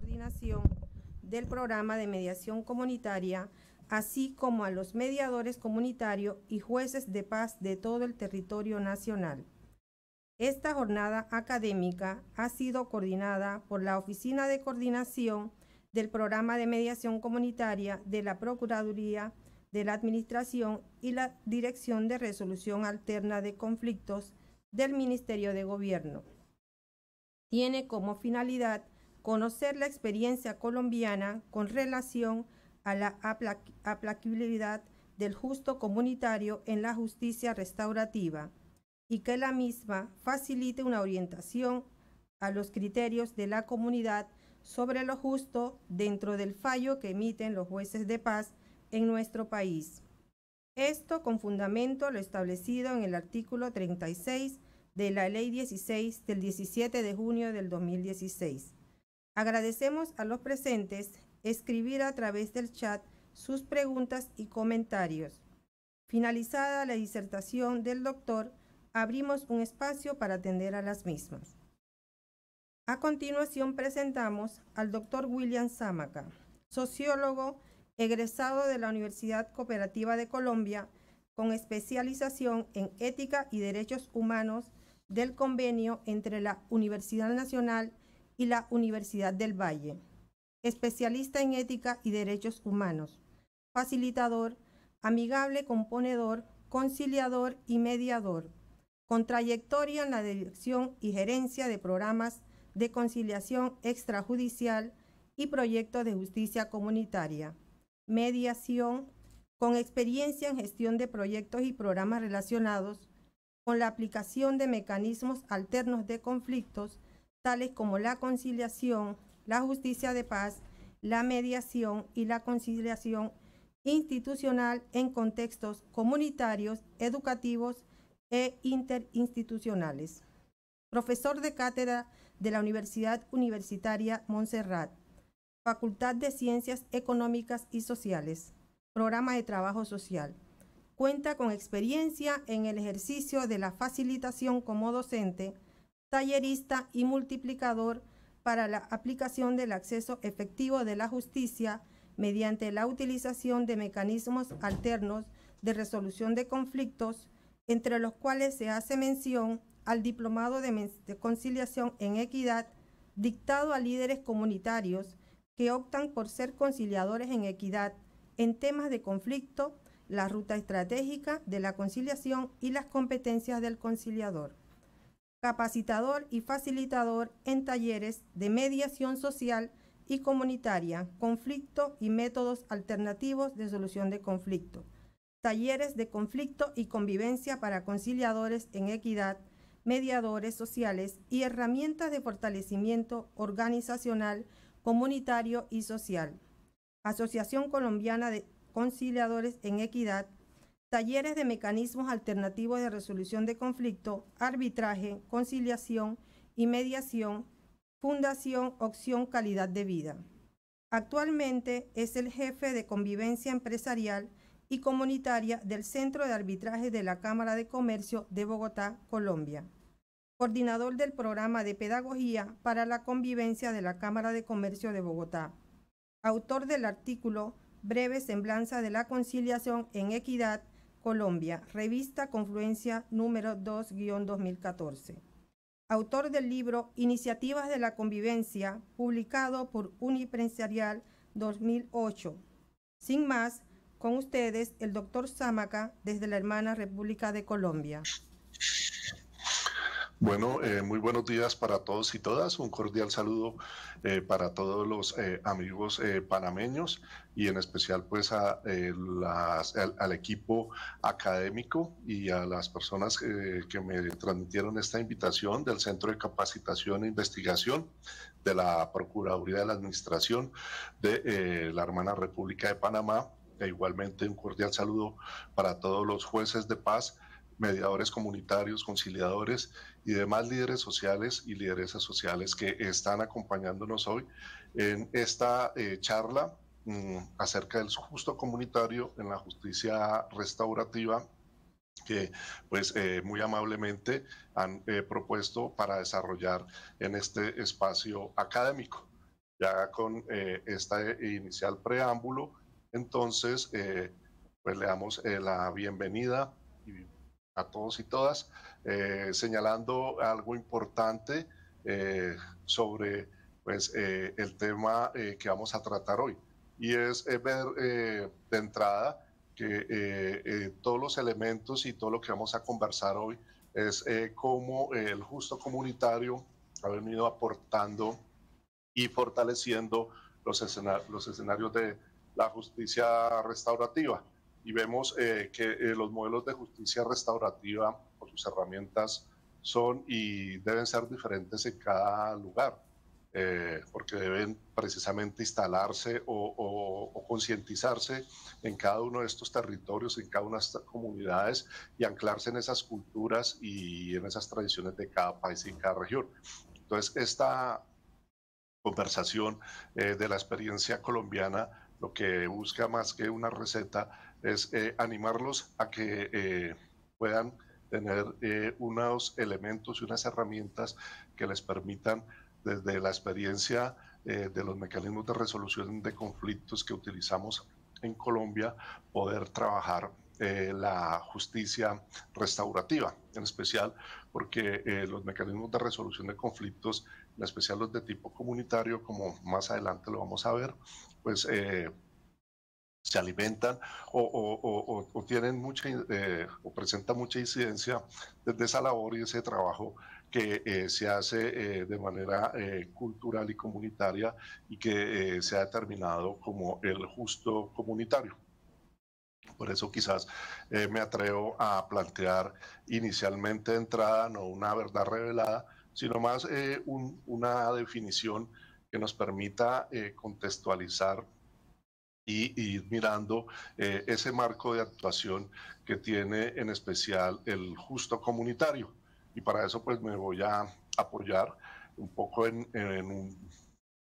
Coordinación del programa de mediación comunitaria, así como a los mediadores comunitarios y jueces de paz de todo el territorio nacional. Esta jornada académica ha sido coordinada por la Oficina de Coordinación del Programa de Mediación Comunitaria de la Procuraduría de la Administración y la Dirección de Resolución Alterna de Conflictos del Ministerio de Gobierno. Tiene como finalidad conocer la experiencia colombiana con relación a la aplicabilidad del justo comunitario en la justicia restaurativa y que la misma facilite una orientación a los criterios de la comunidad sobre lo justo dentro del fallo que emiten los jueces de paz en nuestro país. Esto con fundamento lo establecido en el artículo 36 de la Ley 16 del 17 de junio del 2016. Agradecemos a los presentes escribir a través del chat sus preguntas y comentarios. Finalizada la disertación del doctor, abrimos un espacio para atender a las mismas. A continuación presentamos al doctor William Zámaca, sociólogo egresado de la Universidad Cooperativa de Colombia, con especialización en ética y derechos humanos del convenio entre la Universidad Nacional y la Universidad del Valle, especialista en ética y derechos humanos, facilitador, amigable componedor, conciliador y mediador, con trayectoria en la dirección y gerencia de programas de conciliación extrajudicial y proyectos de justicia comunitaria, mediación, con experiencia en gestión de proyectos y programas relacionados con la aplicación de mecanismos alternos de conflictos, tales como la conciliación, la justicia de paz, la mediación y la conciliación institucional en contextos comunitarios, educativos e interinstitucionales. Profesor de cátedra de la Universidad Universitaria Montserrat, Facultad de Ciencias Económicas y Sociales, Programa de Trabajo Social. Cuenta con experiencia en el ejercicio de la facilitación como docente, tallerista y multiplicador para la aplicación del acceso efectivo de la justicia mediante la utilización de mecanismos alternos de resolución de conflictos, entre los cuales se hace mención al Diplomado de Conciliación en Equidad, dictado a líderes comunitarios que optan por ser conciliadores en equidad en temas de conflicto, la ruta estratégica de la conciliación y las competencias del conciliador. Capacitador y facilitador en talleres de mediación social y comunitaria, conflicto y métodos alternativos de solución de conflicto, talleres de conflicto y convivencia para conciliadores en equidad, mediadores sociales y herramientas de fortalecimiento organizacional, comunitario y social. Asociación Colombiana de Conciliadores en Equidad, talleres de mecanismos alternativos de resolución de conflicto, arbitraje, conciliación y mediación, Fundación Opción Calidad de Vida. Actualmente es el jefe de convivencia empresarial y comunitaria del Centro de Arbitraje de la Cámara de Comercio de Bogotá, Colombia. Coordinador del programa de pedagogía para la convivencia de la Cámara de Comercio de Bogotá. Autor del artículo Breve semblanza de la conciliación en Equidad, Colombia, revista Confluencia número 2-2014. Autor del libro Iniciativas de la Convivencia, publicado por Uniprensarial 2008. Sin más, con ustedes, el doctor Sámaca, desde la hermana República de Colombia. Bueno, muy buenos días para todos y todas. Un cordial saludo para todos los amigos panameños y en especial pues al equipo académico y a las personas que me transmitieron esta invitación del Centro de Capacitación e Investigación de la Procuraduría de la Administración de la hermana República de Panamá. E igualmente un cordial saludo para todos los jueces de paz, mediadores comunitarios, conciliadores y demás líderes sociales y lideresas sociales que están acompañándonos hoy en esta charla acerca del justo comunitario en la justicia restaurativa que pues muy amablemente han propuesto para desarrollar en este espacio académico. Ya con este inicial preámbulo, entonces pues le damos la bienvenida a todos y todas, señalando algo importante sobre pues, el tema que vamos a tratar hoy. Y es ver de entrada que todos los elementos y todo lo que vamos a conversar hoy es cómo el justo comunitario ha venido aportando y fortaleciendo los escenarios de la justicia restaurativa. Y vemos que los modelos de justicia restaurativa, por sus herramientas, son y deben ser diferentes en cada lugar, porque deben precisamente instalarse o concientizarse en cada uno de estos territorios, en cada una de estas comunidades y anclarse en esas culturas y en esas tradiciones de cada país y cada región. Entonces, esta conversación de la experiencia colombiana lo que busca más que una receta es animarlos a que puedan tener unos elementos y unas herramientas que les permitan desde la experiencia de los mecanismos de resolución de conflictos que utilizamos en Colombia, poder trabajar la justicia restaurativa, en especial porque los mecanismos de resolución de conflictos, en especial los de tipo comunitario, como más adelante lo vamos a ver, pues se alimentan o tienen mucha o presentan mucha incidencia desde esa labor y ese trabajo que se hace de manera cultural y comunitaria y que se ha determinado como el justo comunitario. Por eso quizás me atrevo a plantear inicialmente de entrada no una verdad revelada, sino más una definición que nos permita contextualizar y ir mirando ese marco de actuación que tiene en especial el justo comunitario. Y para eso pues me voy a apoyar un poco en un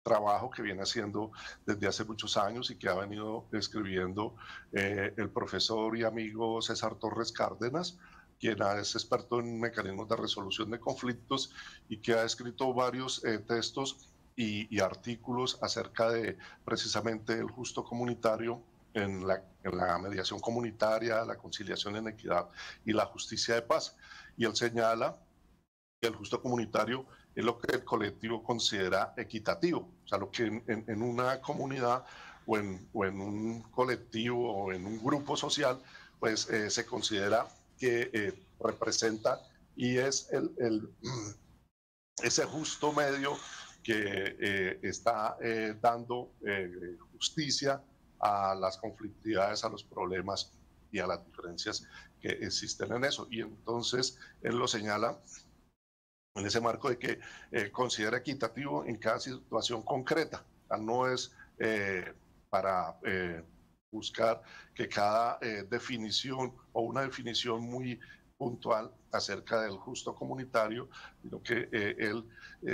trabajo que viene haciendo desde hace muchos años y que ha venido escribiendo el profesor y amigo César Torres Cárdenas, quien es experto en mecanismos de resolución de conflictos y que ha escrito varios textos y artículos acerca de precisamente el justo comunitario en la mediación comunitaria, la conciliación en equidad y la justicia de paz. Y él señala que el justo comunitario es lo que el colectivo considera equitativo, o sea, lo que en una comunidad o en un colectivo o en un grupo social, pues se considera que representa y es ese justo medio que está dando justicia a las conflictividades, a los problemas y a las diferencias que existen en eso. Y entonces él lo señala en ese marco de que considera equitativo en cada situación concreta. No es para buscar que cada definición o una definición muy puntual acerca del justo comunitario, sino que él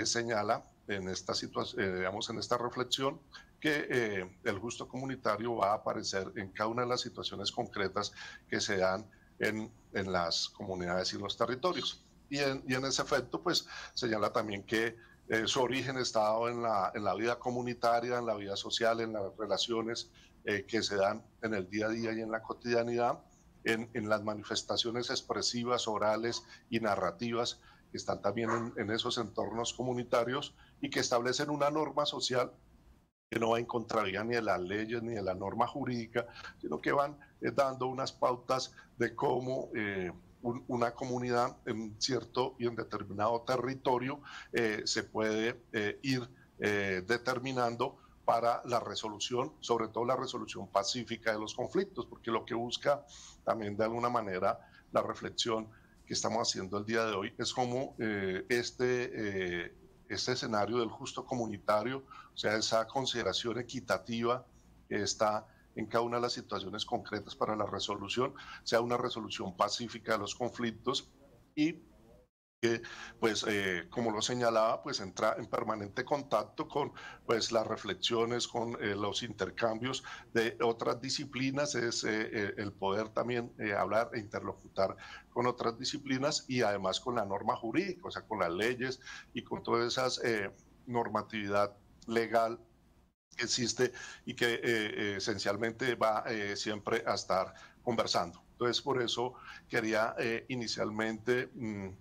señala en esta situación, digamos, en esta reflexión, que el justo comunitario va a aparecer en cada una de las situaciones concretas que se dan en las comunidades y los territorios. Y en ese efecto, pues señala también que su origen está en la vida comunitaria, en la vida social, en las relaciones que se dan en el día a día y en la cotidianidad, en las manifestaciones expresivas, orales y narrativas que están también en esos entornos comunitarios y que establecen una norma social que no va en contravía ni de las leyes ni de la norma jurídica, sino que van dando unas pautas de cómo una comunidad en cierto y en determinado territorio se puede ir determinando para la resolución, sobre todo la resolución pacífica de los conflictos, porque lo que busca también de alguna manera la reflexión que estamos haciendo el día de hoy es cómo este escenario del justo comunitario, o sea, esa consideración equitativa que está en cada una de las situaciones concretas para la resolución, sea una resolución pacífica de los conflictos y que, pues, como lo señalaba, pues entra en permanente contacto con, pues, las reflexiones, con los intercambios de otras disciplinas, es el poder también hablar e interlocutar con otras disciplinas y además con la norma jurídica, o sea, con las leyes y con toda esa normatividad legal que existe y que esencialmente va siempre a estar conversando. Entonces, por eso quería inicialmente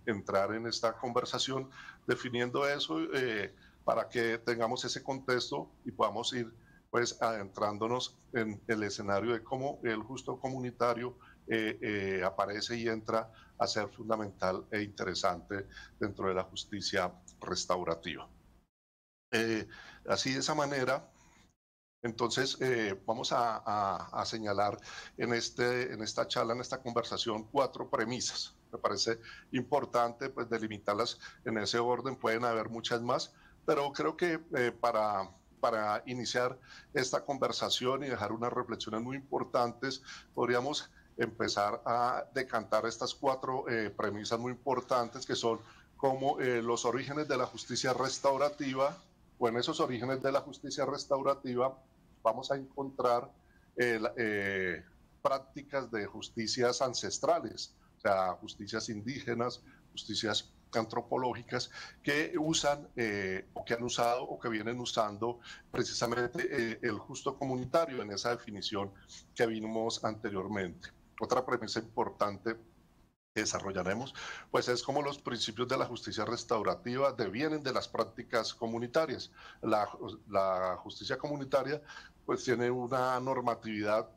entrar en esta conversación definiendo eso para que tengamos ese contexto y podamos ir pues adentrándonos en el escenario de cómo el justo comunitario aparece y entra a ser fundamental e interesante dentro de la justicia restaurativa. Así de esa manera, entonces, vamos a señalar en esta charla, en esta conversación, 4 premisas. Me parece importante pues, delimitarlas en ese orden, pueden haber muchas más, pero creo que para iniciar esta conversación y dejar unas reflexiones muy importantes, podríamos empezar a decantar estas 4 premisas muy importantes que son como los orígenes de la justicia restaurativa, o en esos orígenes de la justicia restaurativa vamos a encontrar prácticas de justicias ancestrales, o sea, justicias indígenas, justicias antropológicas que usan o que han usado o que vienen usando precisamente el justo comunitario en esa definición que vimos anteriormente. Otra premisa importante que desarrollaremos, pues es como los principios de la justicia restaurativa devienen de las prácticas comunitarias. La justicia comunitaria pues tiene una normatividad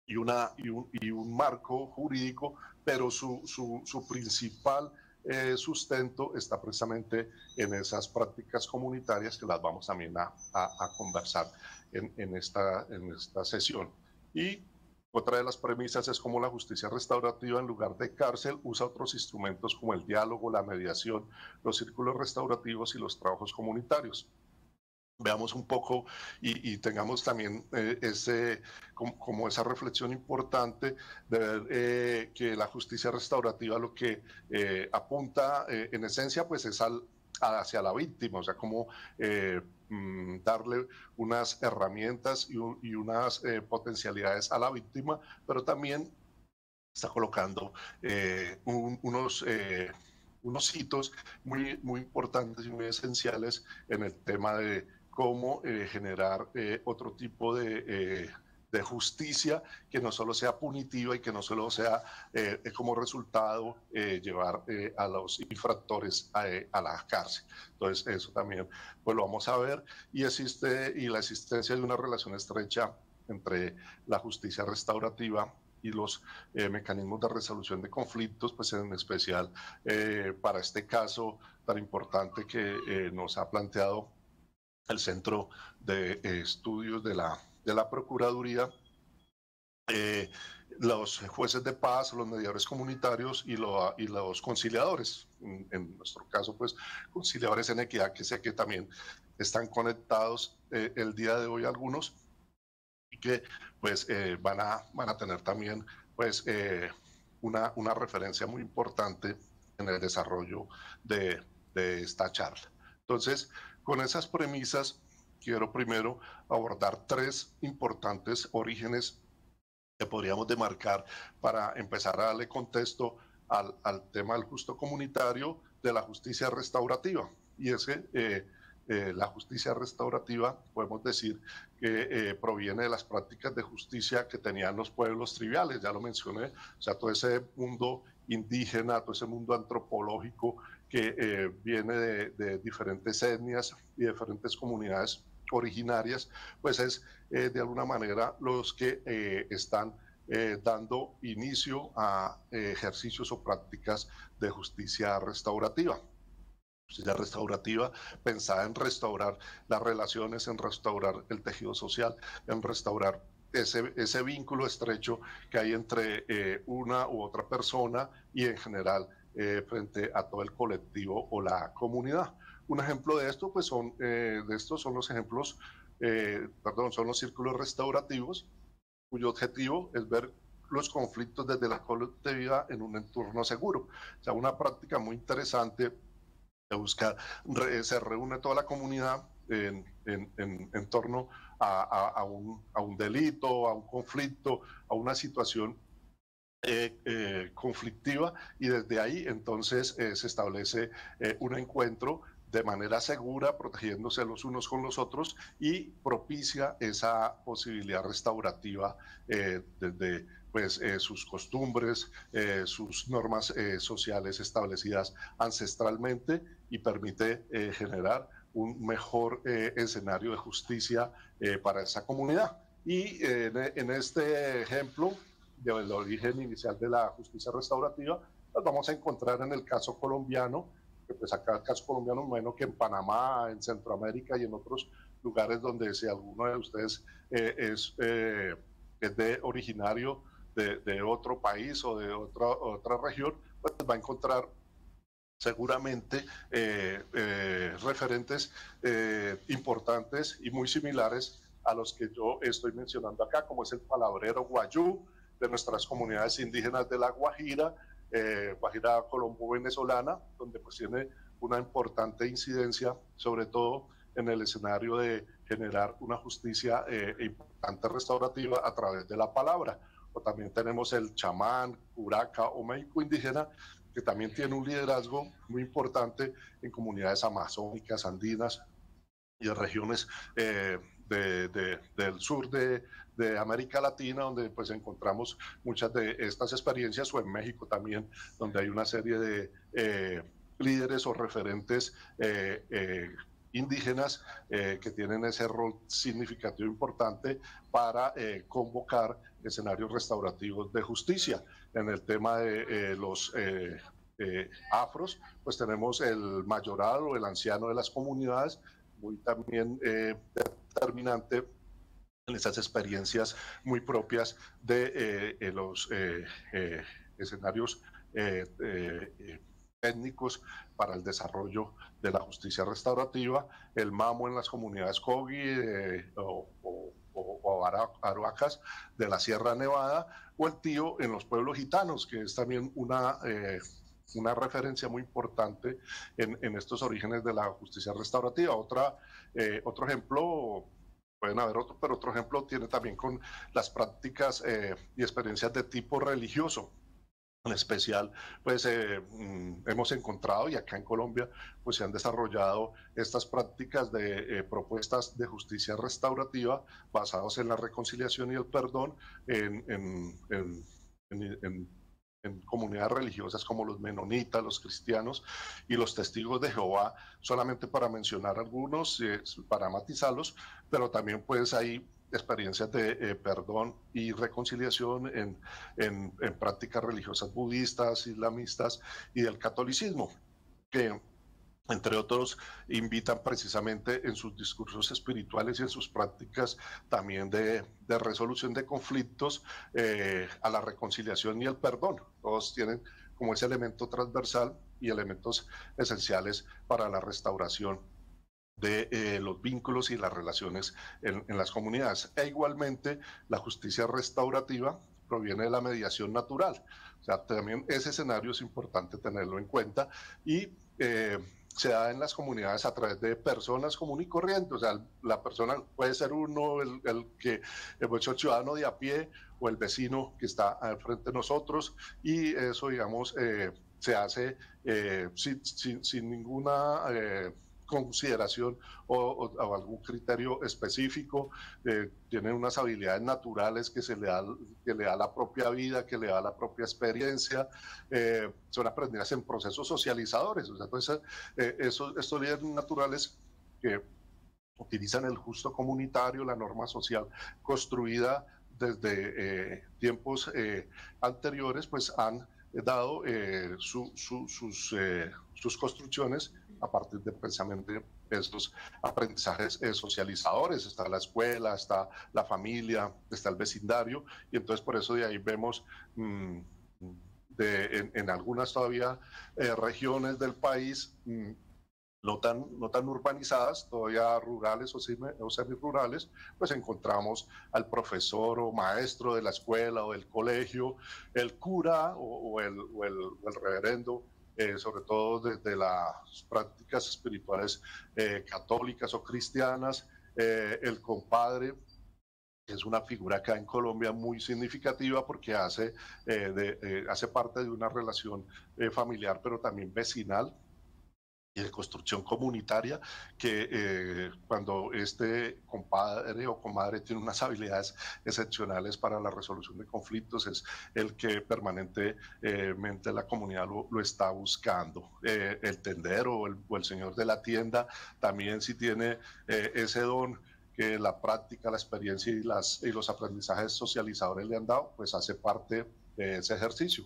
y un marco jurídico, pero su principal sustento está precisamente en esas prácticas comunitarias que las vamos también a conversar en esta sesión. Y otra de las premisas es cómo la justicia restaurativa, en lugar de cárcel, usa otros instrumentos como el diálogo, la mediación, los círculos restaurativos y los trabajos comunitarios. Veamos un poco y tengamos también como esa reflexión importante de ver que la justicia restaurativa lo que apunta en esencia pues es hacia la víctima, o sea, como darle unas herramientas y unas potencialidades a la víctima, pero también está colocando unos hitos muy importantes y muy esenciales en el tema de cómo generar otro tipo de justicia que no solo sea punitiva y que no solo sea como resultado llevar a los infractores a la cárcel. Entonces eso también pues lo vamos a ver y la existencia de una relación estrecha entre la justicia restaurativa y los mecanismos de resolución de conflictos, pues en especial para este caso tan importante que nos ha planteado el Centro de Estudios de la Procuraduría, los jueces de paz, los mediadores comunitarios y los conciliadores. En nuestro caso, pues, conciliadores en equidad, que sé que también están conectados el día de hoy algunos y que, pues, van a tener también, pues, una referencia muy importante en el desarrollo de esta charla. Entonces, con esas premisas, quiero primero abordar 3 importantes orígenes que podríamos demarcar para empezar a darle contexto al tema del justo comunitario de la justicia restaurativa. Y es que la justicia restaurativa, podemos decir que proviene de las prácticas de justicia que tenían los pueblos triviales, ya lo mencioné, o sea, todo ese mundo indígena, todo ese mundo antropológico que viene de diferentes etnias y diferentes comunidades originarias, pues es de alguna manera los que están dando inicio a ejercicios o prácticas de justicia restaurativa. Justicia restaurativa pensada en restaurar las relaciones, en restaurar el tejido social, en restaurar ese vínculo estrecho que hay entre una u otra persona y en general frente a todo el colectivo o la comunidad. Un ejemplo de esto, pues son los ejemplos, son los círculos restaurativos, cuyo objetivo es ver los conflictos desde la colectividad en un entorno seguro. O sea, una práctica muy interesante de buscar, se reúne toda la comunidad en torno a un delito, a un conflicto, a una situación conflictiva, y desde ahí entonces se establece un encuentro de manera segura, protegiéndose los unos con los otros, y propicia esa posibilidad restaurativa desde pues, sus costumbres, sus normas sociales establecidas ancestralmente, y permite generar un mejor escenario de justicia para esa comunidad. Y en este ejemplo del origen inicial de la justicia restaurativa, pues vamos a encontrar en el caso colombiano, que pues acá el caso colombiano, menos que en Panamá, en Centroamérica y en otros lugares donde si alguno de ustedes es de originario de otro país o de otra región, pues va a encontrar seguramente referentes importantes y muy similares a los que yo estoy mencionando acá, como es el palabrero guayú de nuestras comunidades indígenas de La Guajira, Guajira colombo-venezolana, donde pues tiene una importante incidencia, sobre todo en el escenario de generar una justicia importante restaurativa a través de la palabra. O también tenemos el chamán, curaca o médico indígena, que también tiene un liderazgo muy importante en comunidades amazónicas, andinas y de regiones del sur de América Latina, donde pues encontramos muchas de estas experiencias, o en México también, donde hay una serie de líderes o referentes indígenas que tienen ese rol significativo importante para convocar escenarios restaurativos de justicia. En el tema de los afros, pues tenemos el mayoral o el anciano de las comunidades, muy también determinante en esas experiencias muy propias de los escenarios técnicos para el desarrollo de la justicia restaurativa, el mamo en las comunidades Kogi o Aruacas de la Sierra Nevada, o el tío en los pueblos gitanos, que es también una referencia muy importante en estos orígenes de la justicia restaurativa. Otro ejemplo, pueden haber otro, pero otro ejemplo tiene también con las prácticas y experiencias de tipo religioso. En especial, pues hemos encontrado, y acá en Colombia, pues se han desarrollado estas prácticas de propuestas de justicia restaurativa basadas en la reconciliación y el perdón en comunidades religiosas como los menonitas, los cristianos y los testigos de Jehová, solamente para mencionar algunos, para matizarlos, pero también pues hay experiencias de perdón y reconciliación en prácticas religiosas budistas, islamistas y del catolicismo, que entre otros invitan precisamente en sus discursos espirituales y en sus prácticas también de resolución de conflictos a la reconciliación y el perdón. Todos tienen como ese elemento transversal y elementos esenciales para la restauración de los vínculos y las relaciones en las comunidades. E igualmente, la justicia restaurativa proviene de la mediación natural. O sea, también ese escenario es importante tenerlo en cuenta, y se da en las comunidades a través de personas comunes y corrientes. O sea, la persona puede ser uno, el ciudadano de a pie, o el vecino que está al frente de nosotros, y eso, digamos, se hace sin ninguna consideración o algún criterio específico, tienen unas habilidades naturales que le da la propia vida, que le da la propia experiencia, son aprendidas en procesos socializadores. O sea, entonces, estos líderes naturales que utilizan el justo comunitario, la norma social construida desde tiempos anteriores, pues han dado sus construcciones a partir de precisamente estos aprendizajes socializadores. Está la escuela, está la familia, está el vecindario, y entonces por eso de ahí vemos en algunas todavía regiones del país no tan urbanizadas, todavía rurales o semirurales, pues encontramos al profesor o maestro de la escuela o del colegio, el cura o el reverendo, sobre todo desde las prácticas espirituales católicas o cristianas, el compadre, que es una figura acá en Colombia muy significativa porque hace parte de una relación familiar, pero también vecinal y de construcción comunitaria, que cuando este compadre o comadre tiene unas habilidades excepcionales para la resolución de conflictos, es el que permanentemente la comunidad lo está buscando. El tendero o el señor de la tienda también, si tiene ese don que la práctica, la experiencia y los aprendizajes socializadores le han dado, pues hace parte de ese ejercicio.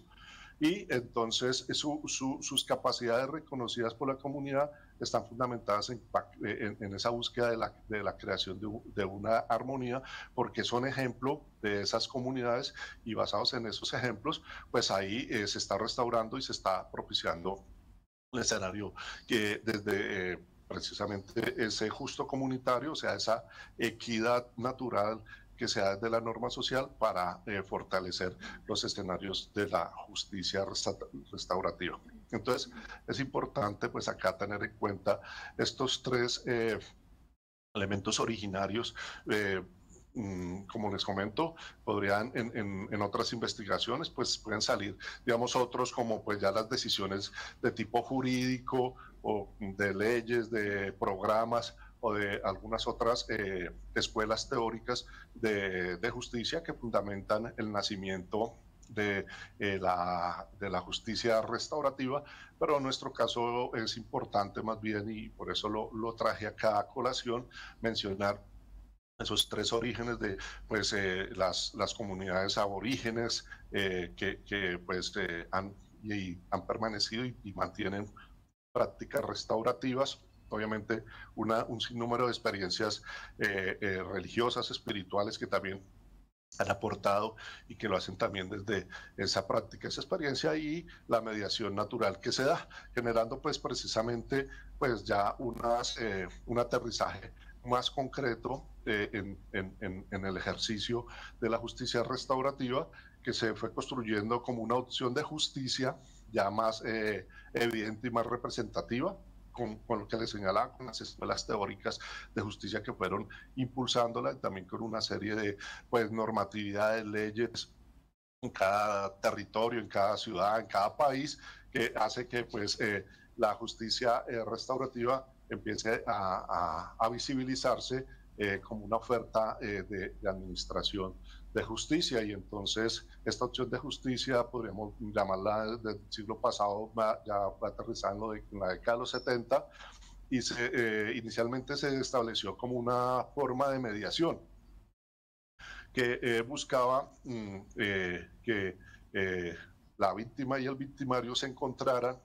Y entonces sus capacidades reconocidas por la comunidad están fundamentadas en esa búsqueda de la creación de una armonía, porque son ejemplo de esas comunidades, y basados en esos ejemplos, pues ahí se está restaurando y se está propiciando un escenario que desde precisamente ese justo comunitario, o sea, esa equidad natural que se da desde la norma social para fortalecer los escenarios de la justicia restaurativa. Entonces, es importante pues acá tener en cuenta estos tres elementos originarios. Como les comento, podrían en otras investigaciones pues pueden salir, digamos, otros como pues ya las decisiones de tipo jurídico o de leyes, de programas o de algunas otras escuelas teóricas de justicia que fundamentan el nacimiento de la justicia restaurativa, pero en nuestro caso es importante más bien, y por eso lo traje acá a colación, mencionar esos tres orígenes de pues, las comunidades aborígenes que pues, han permanecido y mantienen prácticas restaurativas. Obviamente un sinnúmero de experiencias religiosas, espirituales, que también han aportado y que lo hacen también desde esa práctica, esa experiencia, y la mediación natural que se da, generando pues precisamente pues ya un aterrizaje más concreto en el ejercicio de la justicia restaurativa, que se fue construyendo como una opción de justicia ya más evidente y más representativa, con lo que les señalaba, con las escuelas teóricas de justicia que fueron impulsándola, y también con una serie de pues, normatividades, leyes en cada territorio, en cada ciudad, en cada país, que hace que pues, la justicia restaurativa empiece a visibilizarse como una oferta de administración de justicia. Y entonces esta opción de justicia, podríamos llamarla del siglo pasado, ya va aterrizando en la década de los 70, y inicialmente se estableció como una forma de mediación que buscaba que la víctima y el victimario se encontraran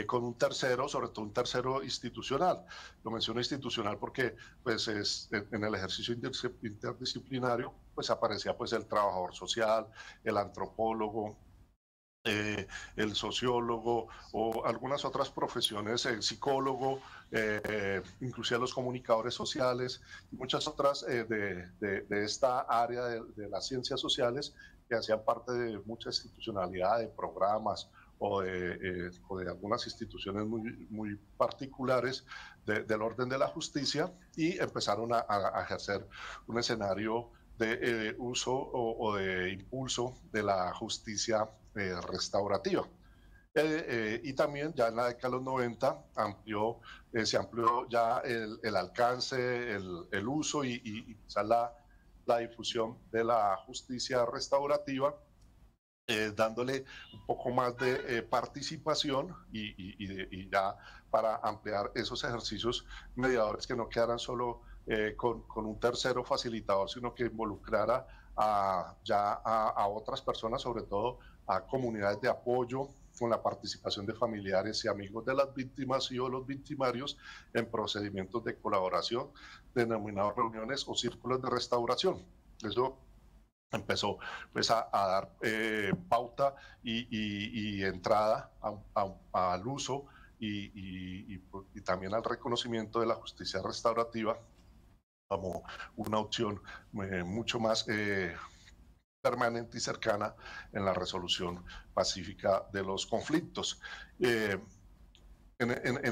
con un tercero, sobre todo un tercero institucional. Lo menciono institucional porque pues, en el ejercicio interdisciplinario pues, aparecía pues, el trabajador social, el antropólogo, el sociólogo o algunas otras profesiones, el psicólogo, inclusive los comunicadores sociales y muchas otras de esta área de las ciencias sociales, que hacían parte de mucha institucionalidad, de programas o de algunas instituciones muy particulares del orden de la justicia, y empezaron a ejercer un escenario de uso o de impulso de la justicia restaurativa. Y también ya en la década de los 90 se amplió ya el alcance, el uso y quizás la difusión de la justicia restaurativa, dándole un poco más de participación y ya para ampliar esos ejercicios mediadores que no quedaran solo con un tercero facilitador, sino que involucrara a otras personas, sobre todo a comunidades de apoyo, con la participación de familiares y amigos de las víctimas y o los victimarios en procedimientos de colaboración, denominados reuniones o círculos de restauración. Eso empezó pues a dar pauta y entrada al uso y también al reconocimiento de la justicia restaurativa como una opción mucho más permanente y cercana en la resolución pacífica de los conflictos. En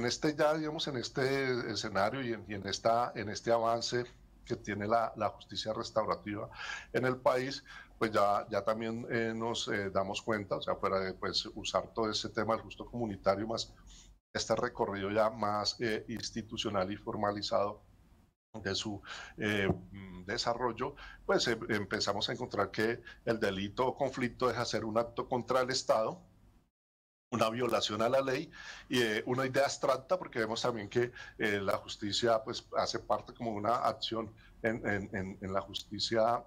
este ya, digamos, en este escenario y en este avance que tiene la justicia restaurativa en el país, pues ya también nos damos cuenta, o sea, fuera de pues, usar todo ese tema del justo comunitario, más este recorrido ya más institucional y formalizado de su desarrollo, pues empezamos a encontrar que el delito o conflicto deja de ser un acto contra el Estado, una violación a la ley y una idea abstracta, porque vemos también que la justicia pues hace parte como una acción en la justicia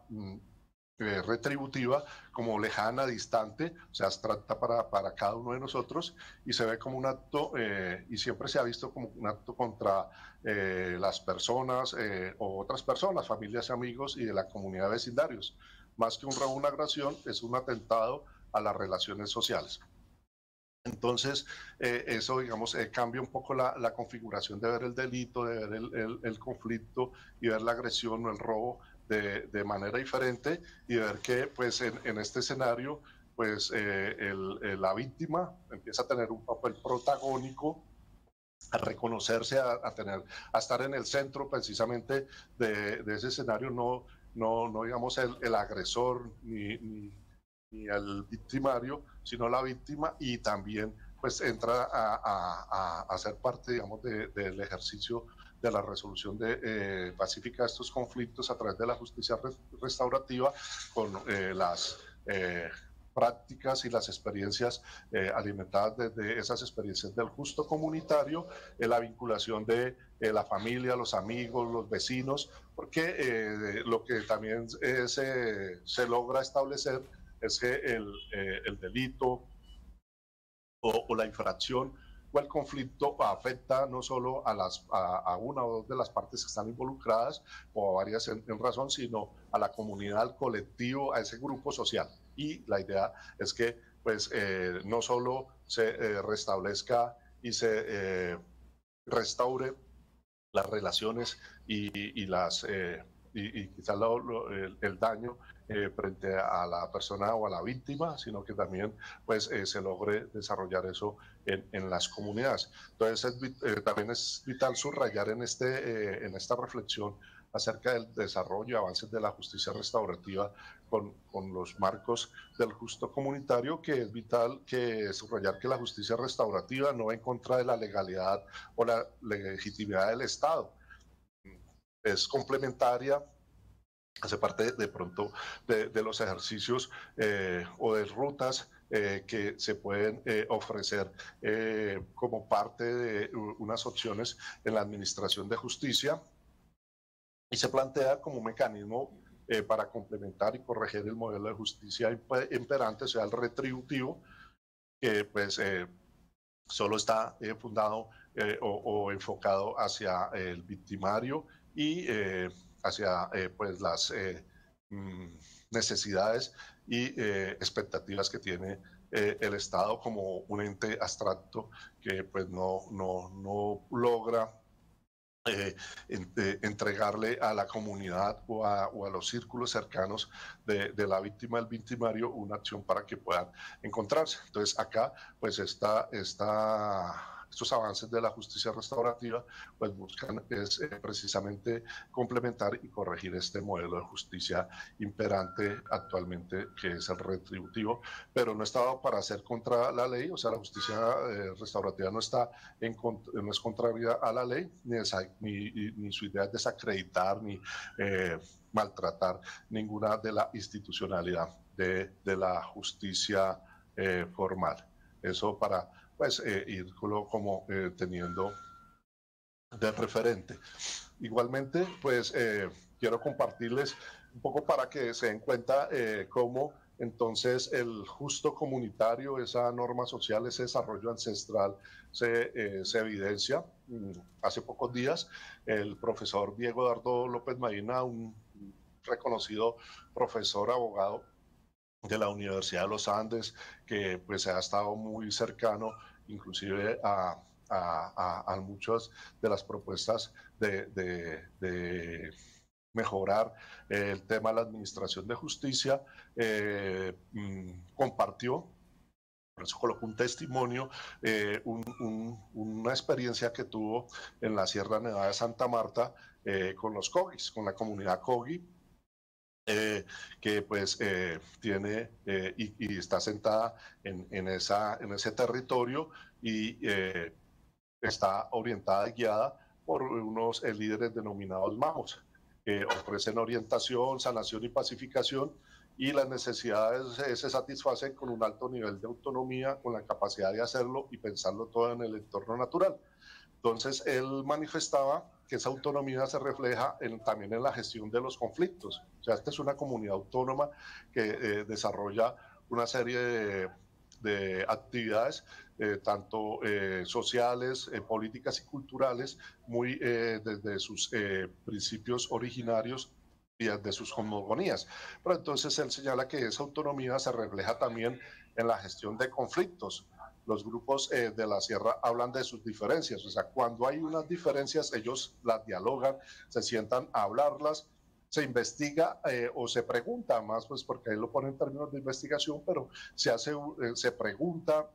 retributiva, como lejana, distante, o sea, abstracta para cada uno de nosotros, y se ve como un acto, y siempre se ha visto como un acto contra las personas o otras personas, familias y amigos y de la comunidad de vecindarios. Más que un robo, una agresión, es un atentado a las relaciones sociales. Entonces, eso, digamos, cambia un poco la configuración de ver el delito, de ver el conflicto y ver la agresión o el robo de manera diferente y ver que, pues, en este escenario, pues, la víctima empieza a tener un papel protagónico, a reconocerse, a estar en el centro precisamente de ese escenario, no digamos, el agresor ni el victimario, sino la víctima, y también pues entra a ser parte, digamos, del ejercicio de la resolución pacífica de estos conflictos a través de la justicia restaurativa con las prácticas y las experiencias alimentadas desde esas experiencias del justo comunitario, la vinculación de la familia, los amigos, los vecinos, porque lo que también se logra establecer es que el delito o la infracción o el conflicto afecta no solo a una o dos de las partes que están involucradas o a varias en razón, sino a la comunidad, al colectivo, a ese grupo social. Y la idea es que pues no solo se restablezca y se restaure las relaciones y quizás el daño frente a la persona o a la víctima, sino que también pues, se logre desarrollar eso en las comunidades. Entonces también es vital subrayar en esta reflexión acerca del desarrollo y avances de la justicia restaurativa con los marcos del justo comunitario, que es vital que subrayar que la justicia restaurativa no va en contra de la legalidad o la legitimidad del Estado. Es complementaria, hace parte de pronto de los ejercicios o de rutas que se pueden ofrecer como parte de unas opciones en la administración de justicia, y se plantea como un mecanismo para complementar y corregir el modelo de justicia imperante, o sea, el retributivo, que pues solo está fundado o enfocado hacia el victimario y hacia pues las necesidades y expectativas que tiene el Estado como un ente abstracto que pues no logra entregarle a la comunidad o a los círculos cercanos de la víctima del victimario una acción para que puedan encontrarse. Entonces acá pues esta estos avances de la justicia restaurativa pues buscan es precisamente complementar y corregir este modelo de justicia imperante actualmente, que es el retributivo, pero no está para hacer contra la ley. O sea, la justicia restaurativa no está no es contraria a la ley, ni su idea es desacreditar ni maltratar ninguna de la institucionalidad de la justicia formal. Eso para pues irlo como teniendo de referente. Igualmente, pues quiero compartirles un poco para que se den cuenta cómo entonces el justo comunitario, esa norma social, ese desarrollo ancestral se evidencia. Hace pocos días el profesor Diego Dardo López Medina, un reconocido profesor, abogado de la Universidad de los Andes, que pues ha estado muy cercano inclusive a muchas de las propuestas de mejorar el tema de la administración de justicia, compartió, por eso colocó un testimonio, una experiencia que tuvo en la Sierra Nevada de Santa Marta con los Cogis, con la comunidad Cogi, que pues tiene y está sentada en ese territorio y está orientada y guiada por unos líderes denominados MAMOS, que ofrecen orientación, sanación y pacificación, y las necesidades se satisfacen con un alto nivel de autonomía, con la capacidad de hacerlo y pensarlo todo en el entorno natural. Entonces, él manifestaba que esa autonomía se refleja también en la gestión de los conflictos. O sea, esta es una comunidad autónoma que desarrolla una serie de actividades, tanto sociales, políticas y culturales, muy desde sus principios originarios y desde sus cosmogonías. Pero entonces él señala que esa autonomía se refleja también en la gestión de conflictos. Los grupos de la sierra hablan de sus diferencias, o sea, cuando hay unas diferencias, ellos las dialogan, se sientan a hablarlas, se investiga o se pregunta más, pues porque ahí lo ponen en términos de investigación, pero se pregunta,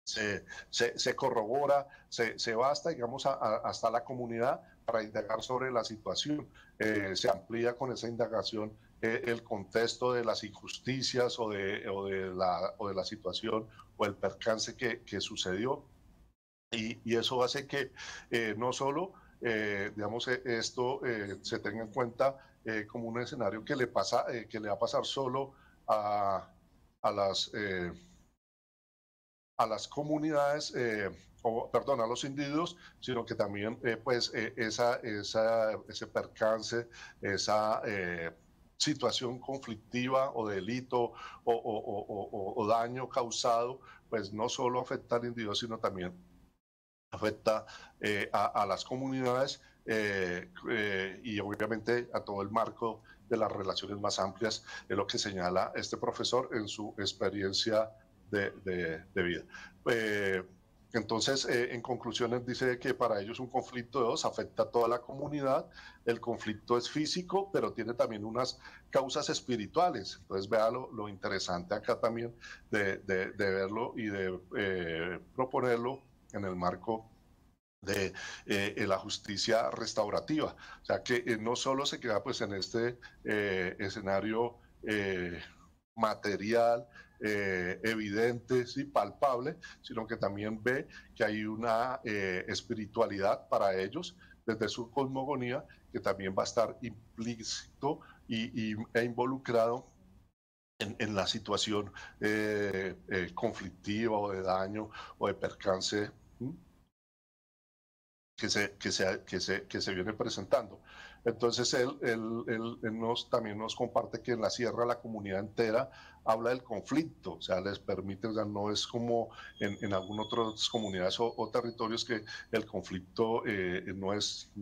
se corrobora, se va hasta, digamos, hasta la comunidad para indagar sobre la situación. Se amplía con esa indagación el contexto de las injusticias o de la situación o el percance que sucedió. Y eso hace que no solo, digamos, esto se tenga en cuenta como un escenario que le va a pasar solo a las comunidades, perdón, a los individuos, sino que también pues ese percance, esa situación conflictiva o delito o daño causado, pues no solo afecta al individuo, sino también afecta a las comunidades y obviamente a todo el marco de las relaciones más amplias, es lo que señala este profesor en su experiencia de vida. Entonces, en conclusiones, dice que para ellos un conflicto de dos afecta a toda la comunidad. El conflicto es físico, pero tiene también unas causas espirituales. Entonces, vea lo interesante acá también de verlo y de proponerlo en el marco de la justicia restaurativa. O sea, que no solo se queda pues en este escenario material, evidente, ¿sí? Palpable, sino que también ve que hay una espiritualidad para ellos desde su cosmogonía que también va a estar implícito e involucrado en la situación conflictiva o de daño o de percance que se viene presentando. Entonces él también nos comparte que en la sierra la comunidad entera habla del conflicto, o sea, les permite, o sea, no es como en algunas otras comunidades o territorios que el conflicto no es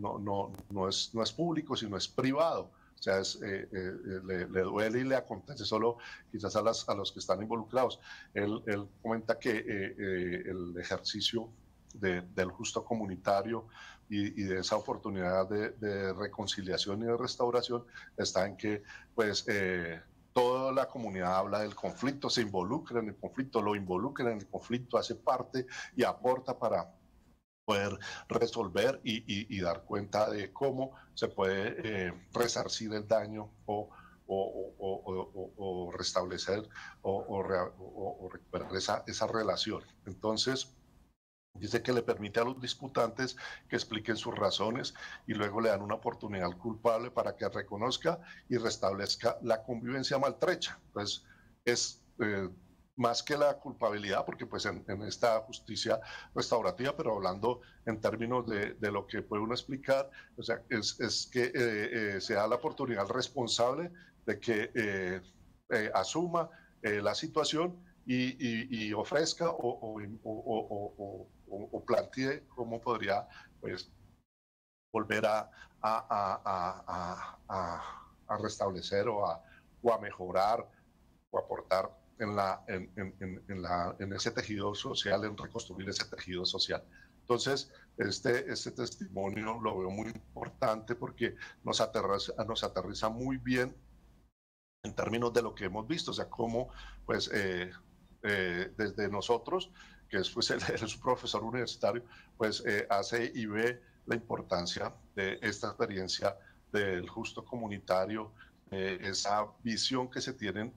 público, sino es privado. O sea, le duele y le acontece solo quizás a los que están involucrados. Él comenta que el ejercicio del justo comunitario y de esa oportunidad de reconciliación y de restauración está en que pues toda la comunidad habla del conflicto, se involucra en el conflicto, lo involucra en el conflicto, hace parte y aporta para poder resolver y dar cuenta de cómo se puede resarcir el daño o restablecer o recuperar esa relación. Entonces, dice que le permite a los disputantes que expliquen sus razones y luego le dan una oportunidad al culpable para que reconozca y restablezca la convivencia maltrecha. Entonces, es más que la culpabilidad, porque pues en esta justicia restaurativa, pero hablando en términos de lo que puede uno explicar, o sea, es que se da la oportunidad al responsable de que asuma la situación y ofrezca o plantee cómo podría pues, volver a restablecer o a mejorar o aportar en ese tejido social, en reconstruir ese tejido social. Entonces, este testimonio lo veo muy importante porque nos aterriza muy bien en términos de lo que hemos visto, o sea, cómo pues desde nosotros, que es pues, es un profesor universitario, pues hace y ve la importancia de esta experiencia del justo comunitario, esa visión que se tiene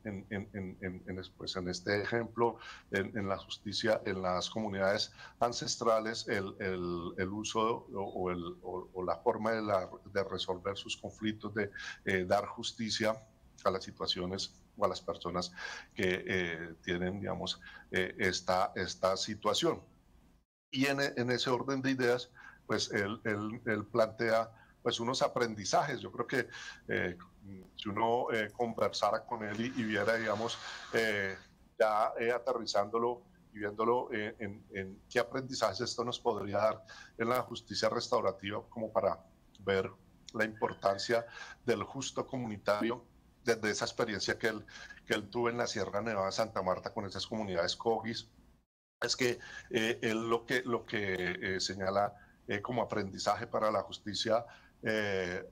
pues, en este ejemplo, en la justicia, en las comunidades ancestrales, el uso o la forma de resolver sus conflictos, de dar justicia a las situaciones o a las personas que tienen, digamos, esta situación. Y en ese orden de ideas, pues él plantea pues unos aprendizajes. Yo creo que si uno conversara con él y viera, digamos, ya aterrizándolo y viéndolo en qué aprendizajes esto nos podría dar en la justicia restaurativa, como para ver la importancia del justo comunitario desde esa experiencia que él tuvo en la Sierra Nevada de Santa Marta con esas comunidades cogis, es que él lo que señala como aprendizaje para la justicia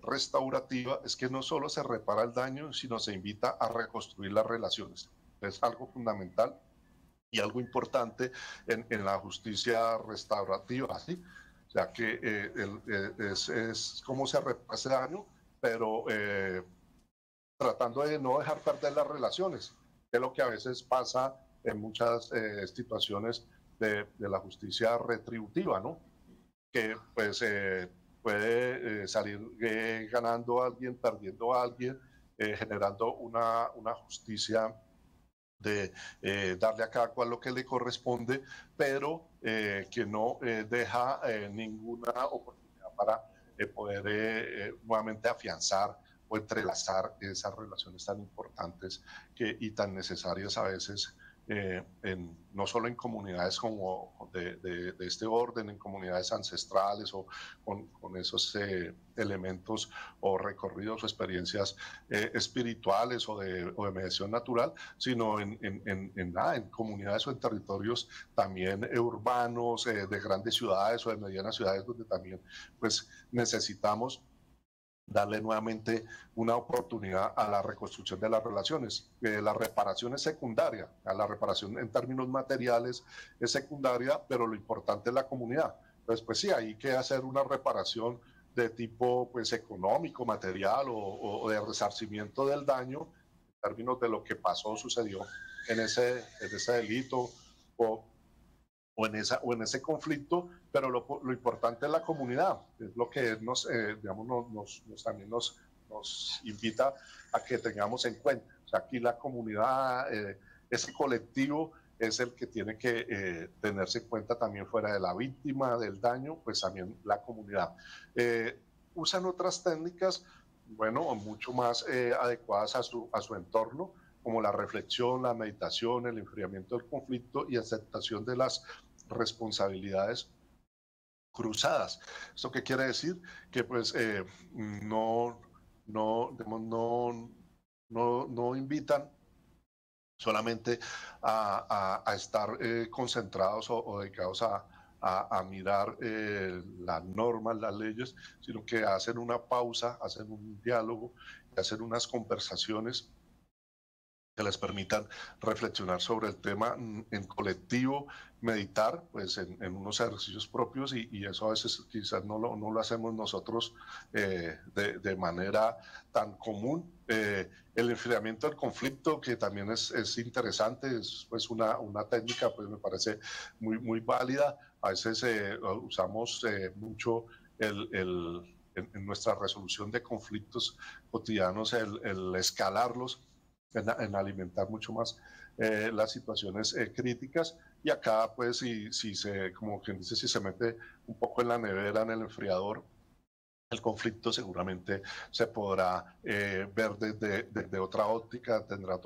restaurativa es que no solo se repara el daño, sino se invita a reconstruir las relaciones. Es algo fundamental y algo importante en la justicia restaurativa, ¿sí? O sea que es cómo se repara ese daño, pero tratando de no dejar perder las relaciones, que es lo que a veces pasa en muchas situaciones de la justicia retributiva, ¿no? Que pues puede salir ganando a alguien, perdiendo a alguien, generando una justicia de darle a cada cual lo que le corresponde, pero que no deja ninguna oportunidad para poder nuevamente afianzar o entrelazar esas relaciones tan importantes y tan necesarias a veces, no solo en comunidades como de este orden, en comunidades ancestrales o con esos elementos o recorridos o experiencias espirituales o de mediación natural, sino en comunidades o en territorios también urbanos, de grandes ciudades o de medianas ciudades, donde también pues necesitamos darle nuevamente una oportunidad a la reconstrucción de las relaciones. La reparación es secundaria, la reparación en términos materiales es secundaria, pero lo importante es la comunidad. Entonces, pues sí, hay que hacer una reparación de tipo pues económico, material o de resarcimiento del daño en términos de lo que pasó, sucedió en ese delito o en ese conflicto, pero lo importante es la comunidad, es lo que digamos, también nos invita a que tengamos en cuenta. O sea, aquí la comunidad, ese colectivo es el que tiene que tenerse en cuenta también fuera de la víctima del daño, pues también la comunidad. Usan otras técnicas, bueno, mucho más adecuadas a su entorno, como la reflexión, la meditación, el enfriamiento del conflicto y aceptación de las responsabilidades cruzadas. ¿Esto qué quiere decir? Que pues no invitan solamente a estar concentrados o dedicados a mirar las normas, las leyes, sino que hacen una pausa, hacen un diálogo, hacen unas conversaciones que les permitan reflexionar sobre el tema en colectivo, meditar pues en unos ejercicios propios y eso a veces quizás no lo hacemos nosotros de manera tan común. El enfriamiento del conflicto, que también es interesante, es pues una técnica, pues me parece muy válida. A veces usamos mucho en nuestra resolución de conflictos cotidianos el escalarlos, en alimentar mucho más las situaciones críticas, y acá pues si se, como quien dice, si se mete un poco en la nevera, en el enfriador, el conflicto seguramente se podrá ver desde otra óptica, tendrá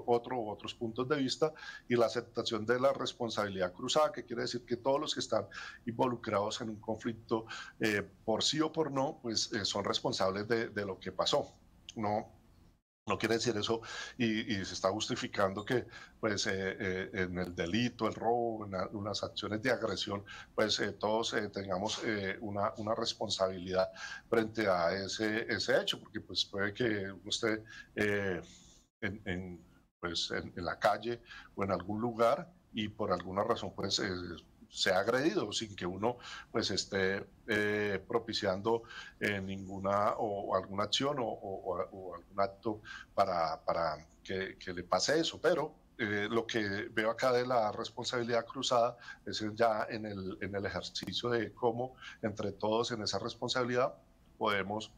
otros puntos de vista, y la aceptación de la responsabilidad cruzada, que quiere decir que todos los que están involucrados en un conflicto, por sí o por no, pues son responsables de lo que pasó. No quiere decir eso y se está justificando que pues en el delito, el robo, en unas acciones de agresión, pues todos tengamos una responsabilidad frente a ese hecho, porque pues puede que uno esté pues, en la calle o en algún lugar y por alguna razón pues sea agredido sin que uno pues esté propiciando ninguna o alguna acción o algún acto para que le pase eso. Pero lo que veo acá de la responsabilidad cruzada es ya en el ejercicio de cómo entre todos en esa responsabilidad podemos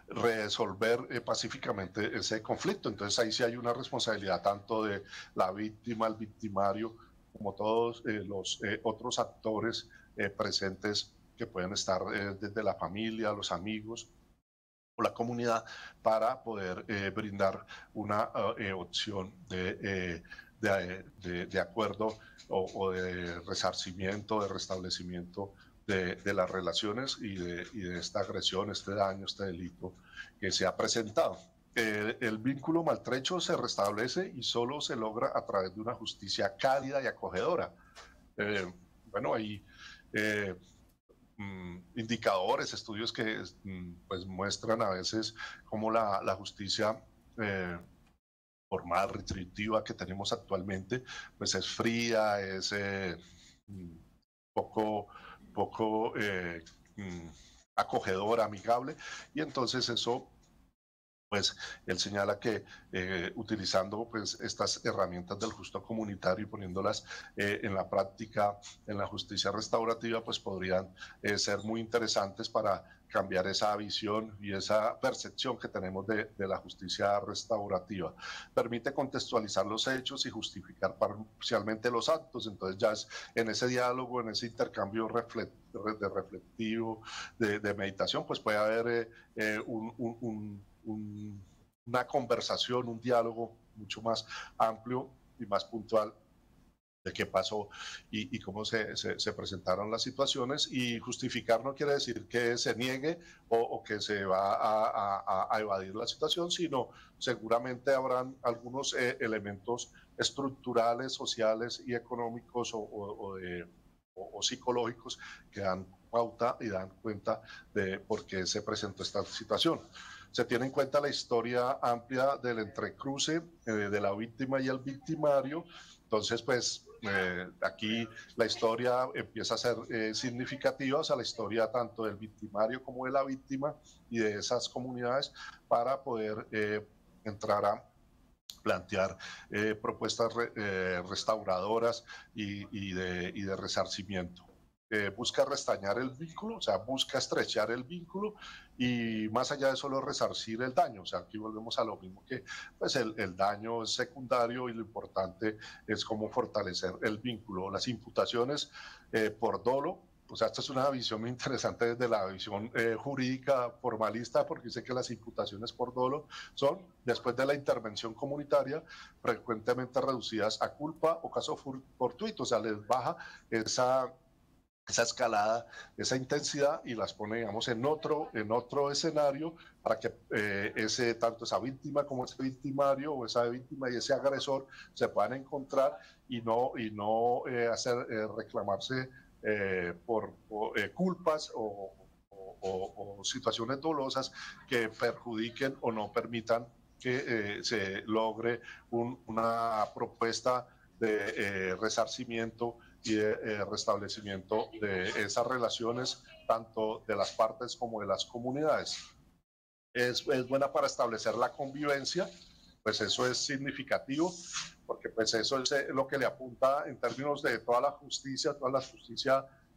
resolver pacíficamente ese conflicto. Entonces ahí sí hay una responsabilidad tanto de la víctima, el victimario, como todos los otros actores presentes que pueden estar desde la familia, los amigos o la comunidad, para poder brindar una opción de acuerdo o de resarcimiento, de restablecimiento de las relaciones y de esta agresión, este daño, este delito que se ha presentado. El vínculo maltrecho se restablece y solo se logra a través de una justicia cálida y acogedora. Bueno, hay indicadores, estudios que pues muestran a veces cómo la justicia formal, retributiva que tenemos actualmente, pues es fría, es poco acogedora, amigable, y entonces eso pues él señala que utilizando pues estas herramientas del justo comunitario y poniéndolas en la práctica en la justicia restaurativa, pues podrían ser muy interesantes para cambiar esa visión y esa percepción que tenemos de la justicia restaurativa. Permite contextualizar los hechos y justificar parcialmente los actos. Entonces ya es en ese diálogo, en ese intercambio reflectivo, de meditación, pues puede haber una conversación, un diálogo mucho más amplio y más puntual de qué pasó y cómo se presentaron las situaciones. Y justificar no quiere decir que se niegue o que se va a evadir la situación, sino seguramente habrán algunos elementos estructurales, sociales y económicos o psicológicos que dan pauta y dan cuenta de por qué se presentó esta situación. Se tiene en cuenta la historia amplia del entrecruce de la víctima y el victimario. Entonces, pues aquí la historia empieza a ser significativa, o sea, la historia tanto del victimario como de la víctima y de esas comunidades, para poder entrar a plantear propuestas restauradoras y de resarcimiento. Busca restañar el vínculo, o sea, busca estrechar el vínculo y más allá de solo resarcir el daño. O sea, aquí volvemos a lo mismo, que pues el daño es secundario y lo importante es cómo fortalecer el vínculo. Las imputaciones por dolo, o sea, esta es una visión muy interesante desde la visión jurídica formalista, porque dice que las imputaciones por dolo son, después de la intervención comunitaria, frecuentemente reducidas a culpa o caso fortuito, o sea, les baja esa escalada, esa intensidad, y las pone, digamos, en otro escenario para que tanto esa víctima como ese victimario o esa víctima y ese agresor se puedan encontrar y no hacer reclamarse por culpas o situaciones dolosas que perjudiquen o no permitan que se logre una propuesta de resarcimiento y de restablecimiento de esas relaciones, tanto de las partes como de las comunidades. Es buena para establecer la convivencia, pues eso es significativo, porque pues eso es lo que le apunta en términos de toda la justicia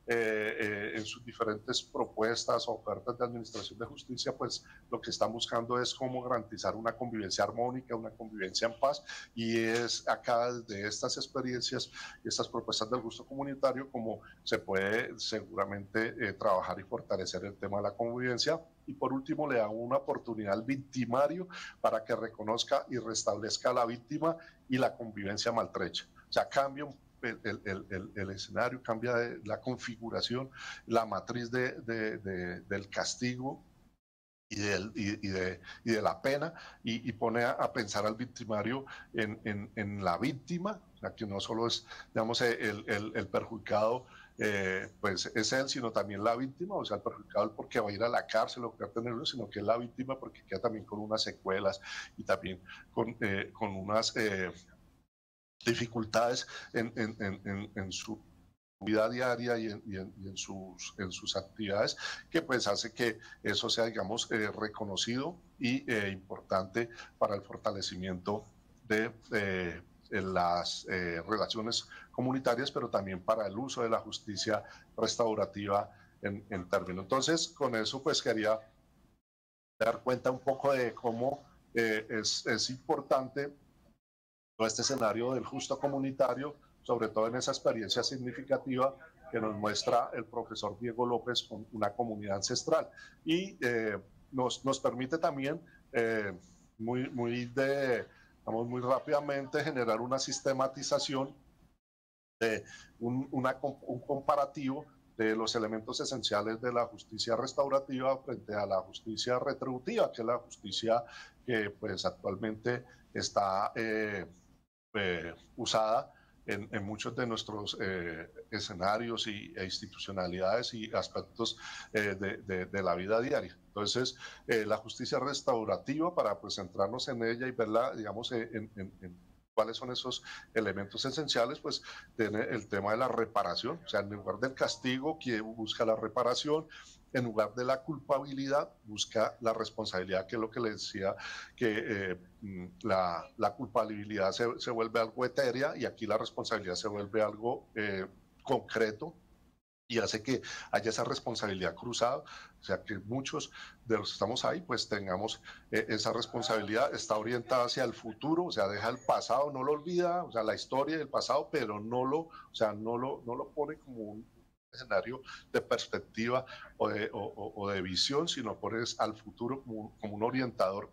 en sus diferentes propuestas o ofertas de administración de justicia, pues lo que están buscando es cómo garantizar una convivencia armónica, una convivencia en paz, y es acá de estas experiencias y estas propuestas del gusto comunitario como se puede seguramente trabajar y fortalecer el tema de la convivencia. Y por último, le da una oportunidad al victimario para que reconozca y restablezca a la víctima y la convivencia maltrecha. O sea, cambia el escenario, cambia la configuración, la matriz del castigo y de la pena, y pone a pensar al victimario en la víctima, o sea, que no solo es, digamos, el perjudicado, pues es él, sino también la víctima, o sea, el perjudicado porque va a ir a la cárcel o que va a tenerlo, sino que es la víctima porque queda también con unas secuelas y también con unas dificultades en su vida diaria y en sus actividades, que pues hace que eso sea, digamos, reconocido y importante para el fortalecimiento de las relaciones comunitarias, pero también para el uso de la justicia restaurativa en términos. Entonces, con eso pues quería dar cuenta un poco de cómo es importante todo este escenario del justo comunitario, sobre todo en esa experiencia significativa que nos muestra el profesor Diego López con una comunidad ancestral. Y nos permite también muy rápidamente generar una sistematización de un comparativo de los elementos esenciales de la justicia restaurativa frente a la justicia retributiva, que es la justicia que pues actualmente está usada en muchos de nuestros escenarios e institucionalidades y aspectos de la vida diaria. Entonces, la justicia restaurativa, para pues centrarnos en ella y verla, digamos, en cuáles son esos elementos esenciales, pues tiene el tema de la reparación, o sea, en lugar del castigo, que busca la reparación, en lugar de la culpabilidad, busca la responsabilidad, que es lo que le decía, que la culpabilidad se vuelve algo etérea y aquí la responsabilidad se vuelve algo concreto, y hace que haya esa responsabilidad cruzada, o sea, que muchos de los que estamos ahí, pues tengamos esa responsabilidad, está orientada hacia el futuro, o sea, deja el pasado, no lo olvida, o sea, la historia del pasado, pero no lo pone como un escenario de perspectiva o de visión, sino pone al futuro como un orientador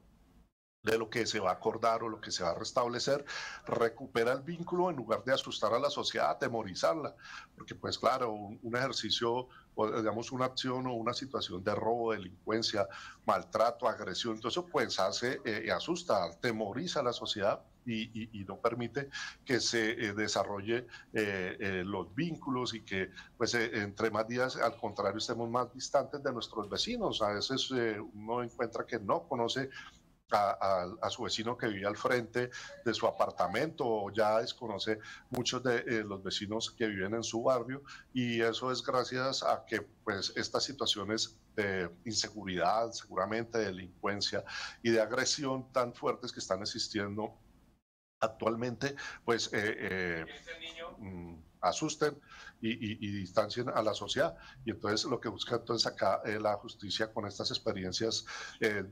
de lo que se va a acordar o lo que se va a restablecer, recupera el vínculo en lugar de asustar a la sociedad, atemorizarla, porque pues claro, un ejercicio, o digamos una acción o una situación de robo, delincuencia, maltrato, agresión, entonces pues hace, asusta, atemoriza a la sociedad y no permite que se desarrolle los vínculos y que pues entre más días, al contrario, estemos más distantes de nuestros vecinos. A veces uno encuentra que no conoce a su vecino que vive al frente de su apartamento, o ya desconoce muchos de los vecinos que viven en su barrio, y eso es gracias a que pues estas situaciones de inseguridad, seguramente de delincuencia y de agresión tan fuertes que están existiendo actualmente, pues asusten y distancien a la sociedad. Y entonces lo que busca entonces acá la justicia con estas experiencias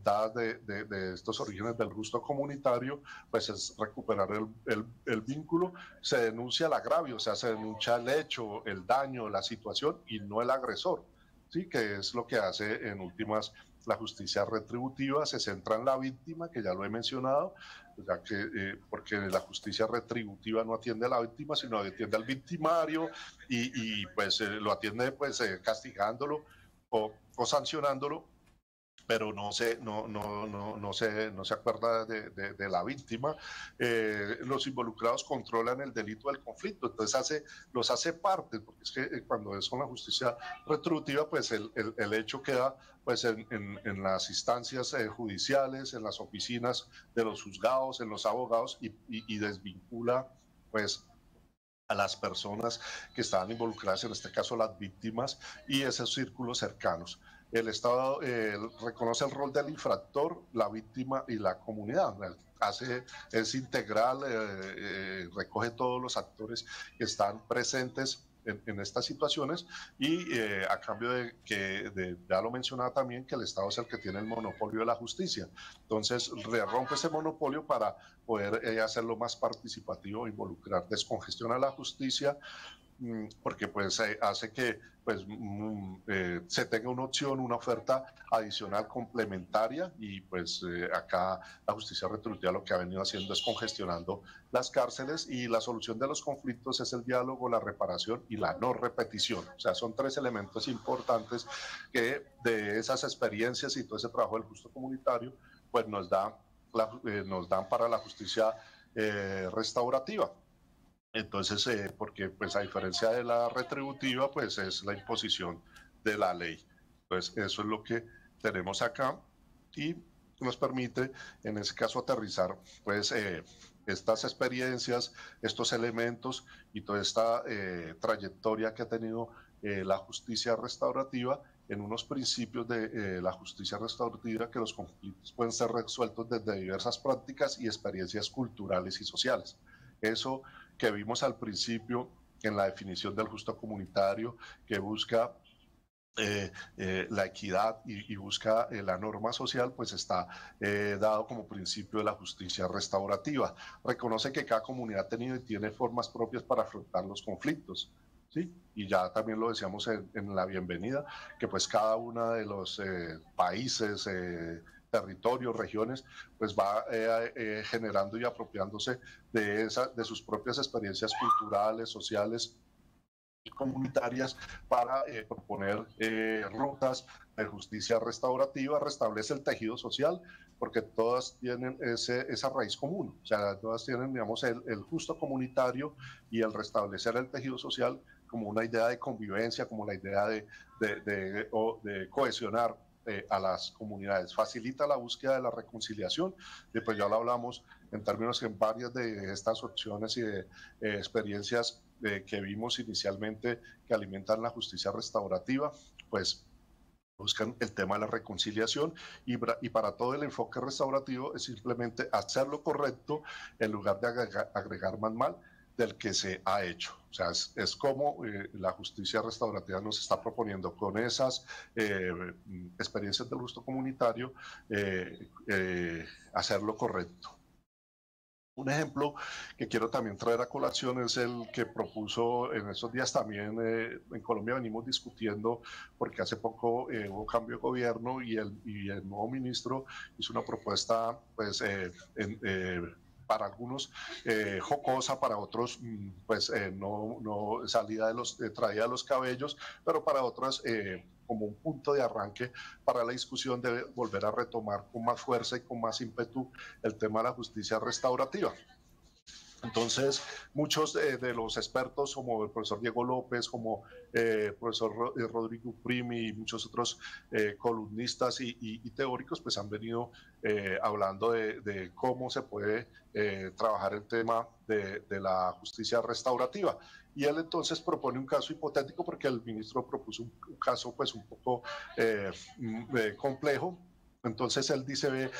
dadas de estos orígenes del gusto comunitario, pues es recuperar el vínculo. Se denuncia el agravio, o sea, se denuncia el hecho, el daño, la situación, y no el agresor, ¿sí? Que es lo que hace en últimas la justicia retributiva. Se centra en la víctima, que ya lo he mencionado, ya que, porque la justicia retributiva no atiende a la víctima, sino atiende al victimario y pues lo atiende pues castigándolo o sancionándolo, pero no se acuerda de la víctima. Los involucrados controlan el delito del conflicto, entonces los hace parte, porque es que cuando es con la justicia retributiva, pues el hecho queda pues en las instancias judiciales, en las oficinas de los juzgados, en los abogados, y desvincula pues a las personas que estaban involucradas, en este caso las víctimas, y esos círculos cercanos. El Estado reconoce el rol del infractor, la víctima y la comunidad. Es integral, recoge todos los actores que están presentes en estas situaciones, y a cambio ya lo mencionaba también, que el Estado es el que tiene el monopolio de la justicia. Entonces rompe ese monopolio para poder hacerlo más participativo, involucrar, descongestiona la justicia, porque pues hace que pues se tenga una opción, una oferta adicional complementaria, y pues acá la justicia retributiva lo que ha venido haciendo es congestionando las cárceles, y la solución de los conflictos es el diálogo, la reparación y la no repetición. O sea, son 3 elementos importantes que de esas experiencias y todo ese trabajo del justo comunitario pues nos dan para la justicia restaurativa. Entonces, porque pues a diferencia de la retributiva, pues es la imposición de la ley. Entonces, eso es lo que tenemos acá, y nos permite, en ese caso, aterrizar pues estas experiencias, estos elementos y toda esta trayectoria que ha tenido la justicia restaurativa, en unos principios de la justicia restaurativa, que los conflictos pueden ser resueltos desde diversas prácticas y experiencias culturales y sociales. Eso que vimos al principio en la definición del justo comunitario, que busca la equidad y busca la norma social, pues está dado como principio de la justicia restaurativa. Reconoce que cada comunidad ha tenido y tiene formas propias para afrontar los conflictos, ¿sí? Y ya también lo decíamos en la bienvenida, que pues cada uno de los países, territorios, regiones, pues va generando y apropiándose de sus propias experiencias culturales, sociales y comunitarias para proponer rutas de justicia restaurativa. Restablece el tejido social, porque todas tienen esa raíz común, o sea, todas tienen, digamos, el justo comunitario y el restablecer el tejido social como una idea de convivencia, como la idea de cohesionar a las comunidades. Facilita la búsqueda de la reconciliación, pues ya lo hablamos en términos que en varias de estas opciones y de experiencias que vimos inicialmente que alimentan la justicia restaurativa, pues buscan el tema de la reconciliación, y para todo el enfoque restaurativo es simplemente hacer lo correcto en lugar de agregar más mal del que se ha hecho. O sea, es como la justicia restaurativa nos está proponiendo con esas experiencias del justo comunitario hacer lo correcto. Un ejemplo que quiero también traer a colación es el que propuso en estos días también. En Colombia venimos discutiendo, porque hace poco hubo cambio de gobierno, y el nuevo ministro hizo una propuesta pues para algunos jocosa, para otros pues no salida traída de los cabellos, pero para otras como un punto de arranque para la discusión de volver a retomar con más fuerza y con más ímpetu el tema de la justicia restaurativa. Entonces, muchos de los expertos, como el profesor Diego López, como el profesor Rodrigo Primi, y muchos otros columnistas y teóricos, pues han venido hablando de cómo se puede trabajar el tema de la justicia restaurativa. Y él entonces propone un caso hipotético, porque el ministro propuso un caso pues un poco complejo. Entonces él dice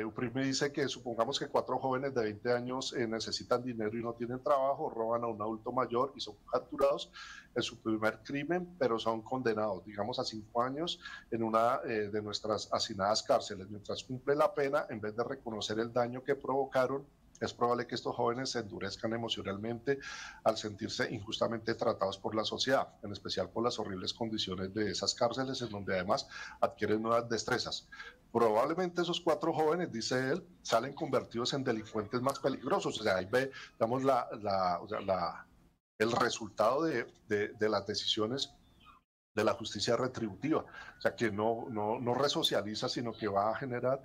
Uprime dice que supongamos que 4 jóvenes de 20 años necesitan dinero y no tienen trabajo, roban a un adulto mayor y son capturados en su primer crimen, pero son condenados, digamos, a 5 años en una de nuestras hacinadas cárceles. Mientras cumplen la pena, en vez de reconocer el daño que provocaron, es probable que estos jóvenes se endurezcan emocionalmente al sentirse injustamente tratados por la sociedad, en especial por las horribles condiciones de esas cárceles, en donde además adquieren nuevas destrezas. Probablemente esos 4 jóvenes, dice él, salen convertidos en delincuentes más peligrosos. O sea, ahí vemos el resultado de las decisiones de la justicia retributiva, o sea que no resocializa, sino que va a generar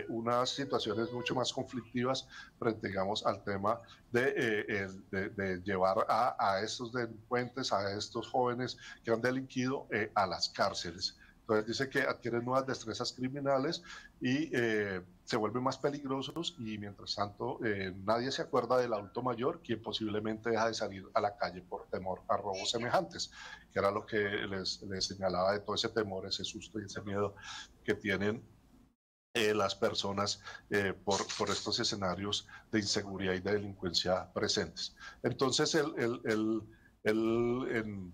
unas situaciones mucho más conflictivas frente, digamos, al tema de llevar a estos delincuentes, a estos jóvenes que han delinquido a las cárceles. Entonces dice que adquieren nuevas destrezas criminales y se vuelven más peligrosos y mientras tanto nadie se acuerda del adulto mayor, quien posiblemente deja de salir a la calle por temor a robos semejantes, que era lo que les señalaba de todo ese temor, ese susto y ese miedo que tienen las personas por estos escenarios de inseguridad y de delincuencia presentes. Entonces, en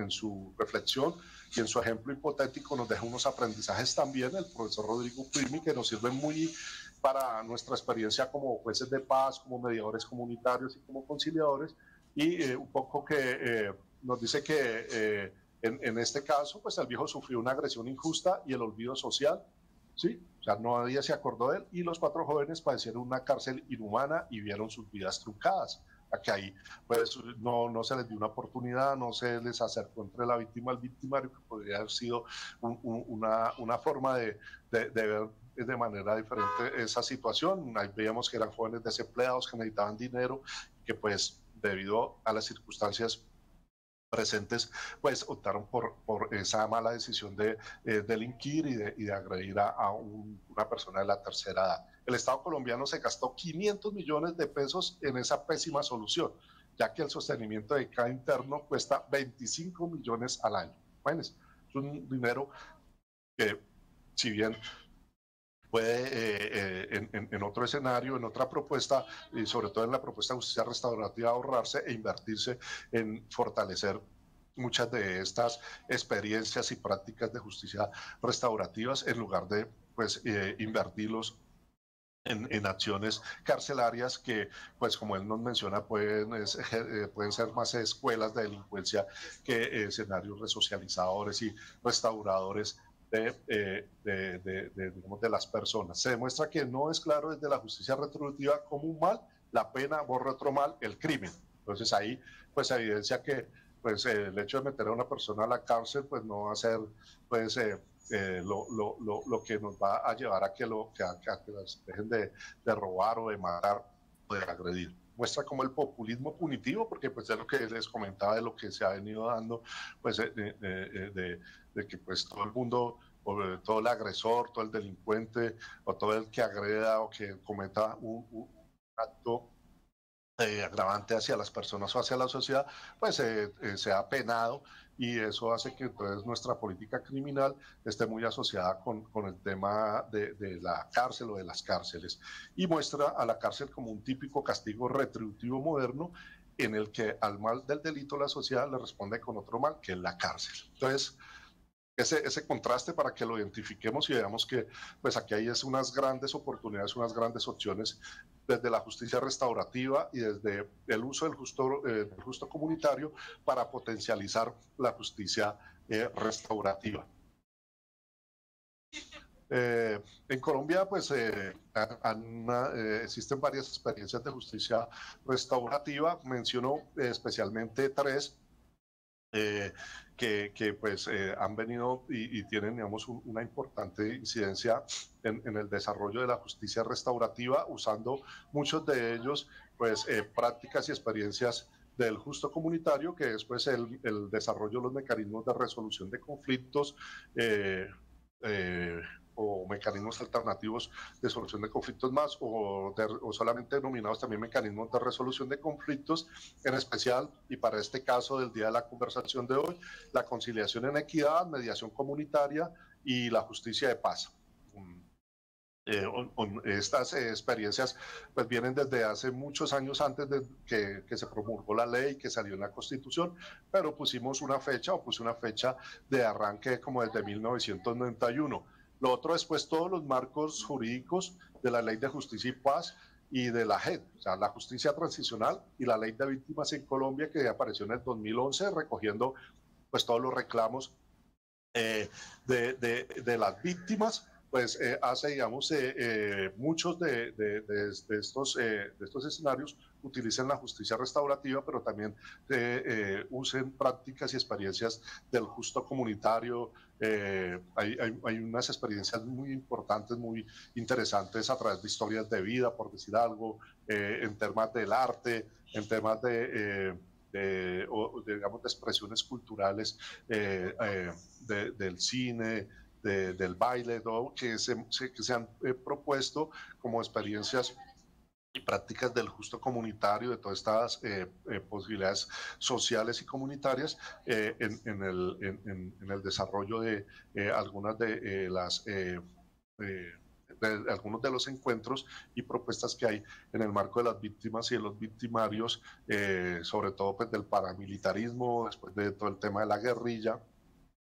su reflexión y en su ejemplo hipotético nos deja unos aprendizajes también el profesor Rodrigo Primi que nos sirven muy para nuestra experiencia como jueces de paz, como mediadores comunitarios y como conciliadores, y un poco que nos dice que en este caso pues el viejo sufrió una agresión injusta y el olvido social, ¿sí? O sea, nadie se acordó de él y los 4 jóvenes padecieron una cárcel inhumana y vieron sus vidas truncadas. Que ahí pues no se les dio una oportunidad, no se les acercó entre la víctima al victimario, que podría haber sido una forma de ver de manera diferente esa situación. Ahí veíamos que eran jóvenes desempleados que necesitaban dinero, que pues debido a las circunstancias presentes, pues optaron por esa mala decisión de delinquir y de agredir a una persona de la tercera edad. El Estado colombiano se gastó 500 millones de pesos en esa pésima solución, ya que el sostenimiento de cada interno cuesta 25 millones al año. Bueno, es un dinero que, si bien puede en otro escenario, en otra propuesta, y sobre todo en la propuesta de justicia restaurativa, ahorrarse e invertirse en fortalecer muchas de estas experiencias y prácticas de justicia restaurativas en lugar de pues invertirlos en acciones carcelarias que, pues como él nos menciona, pueden ser más escuelas de delincuencia que escenarios resocializadores y restauradores digamos, de las personas. Se demuestra que no es claro desde la justicia retributiva como un mal, la pena borra otro mal, el crimen. Entonces ahí pues se evidencia que pues el hecho de meter a una persona a la cárcel pues no va a ser pues lo que nos va a llevar a que las dejen de robar o de matar o de agredir. Muestra como el populismo punitivo, porque pues es lo que les comentaba de lo que se ha venido dando, pues de que pues todo el mundo, o todo el agresor, todo el delincuente, o todo el que agreda o que cometa un acto agravante hacia las personas o hacia la sociedad, pues sea penado, y eso hace que entonces nuestra política criminal esté muy asociada con el tema de la cárcel o de las cárceles, y muestra a la cárcel como un típico castigo retributivo moderno en el que al mal del delito la sociedad le responde con otro mal, que es la cárcel. Entonces, ese contraste para que lo identifiquemos y veamos que pues aquí hay unas grandes oportunidades, unas grandes opciones desde la justicia restaurativa y desde el uso del justo comunitario para potencializar la justicia restaurativa. En Colombia pues existen varias experiencias de justicia restaurativa, menciono especialmente 3 que pues han venido y tienen, digamos, una importante incidencia en el desarrollo de la justicia restaurativa, usando muchos de ellos pues prácticas y experiencias del justo comunitario, que es pues el desarrollo de los mecanismos de resolución de conflictos o mecanismos alternativos de solución de conflictos más, o solamente denominados también mecanismos de resolución de conflictos, en especial, y para este caso del día de la conversación de hoy, la conciliación en equidad, mediación comunitaria y la justicia de paz. Estas experiencias pues vienen desde hace muchos años antes de que se promulgó la ley, que salió en la Constitución, pero puse una fecha de arranque como desde 1991. Lo otro es pues todos los marcos jurídicos de la Ley de Justicia y Paz y de la JEP, o sea, la justicia transicional y la Ley de Víctimas en Colombia, que apareció en el 2011, recogiendo pues todos los reclamos de las víctimas pues hace, digamos, muchos de estos escenarios utilicen la justicia restaurativa, pero también usen prácticas y experiencias del justo comunitario. Hay unas experiencias muy importantes, muy interesantes a través de historias de vida, por decir algo, en temas del arte, en temas digamos, de expresiones culturales, del cine, del baile, todo, que se han propuesto como experiencias y prácticas del justo comunitario, de todas estas posibilidades sociales y comunitarias en el desarrollo de algunas de las de algunos de los encuentros y propuestas que hay en el marco de las víctimas y de los victimarios, sobre todo pues del paramilitarismo, después de todo el tema de la guerrilla,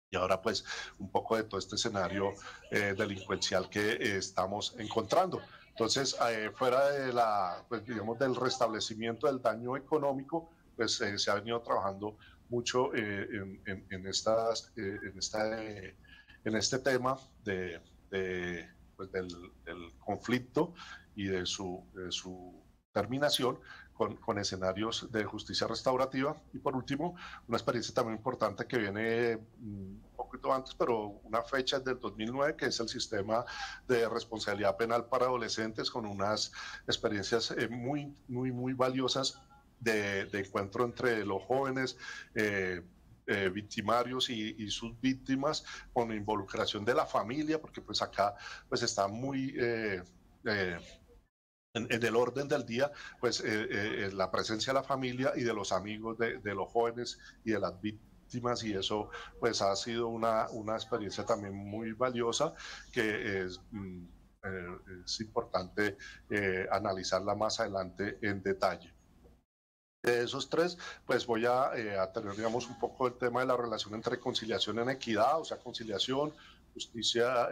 y ahora pues un poco de todo este escenario delincuencial que estamos encontrando. Entonces, fuera de pues, digamos, del restablecimiento del daño económico, pues se ha venido trabajando mucho en este tema pues, del conflicto y de su terminación con escenarios de justicia restaurativa. Y por último, una experiencia también importante que viene un poquito antes, pero una fecha del 2009, que es el sistema de responsabilidad penal para adolescentes, con unas experiencias muy valiosas de encuentro entre los jóvenes, victimarios y sus víctimas, con involucración de la familia, porque pues acá pues está muy en el orden del día, pues la presencia de la familia y de los amigos de los jóvenes y de las víctimas, y eso pues ha sido una experiencia también muy valiosa, que es importante analizarla más adelante en detalle. De esos tres, pues voy a tener, digamos, un poco el tema de la relación entre conciliación en equidad, o sea, conciliación, justicia,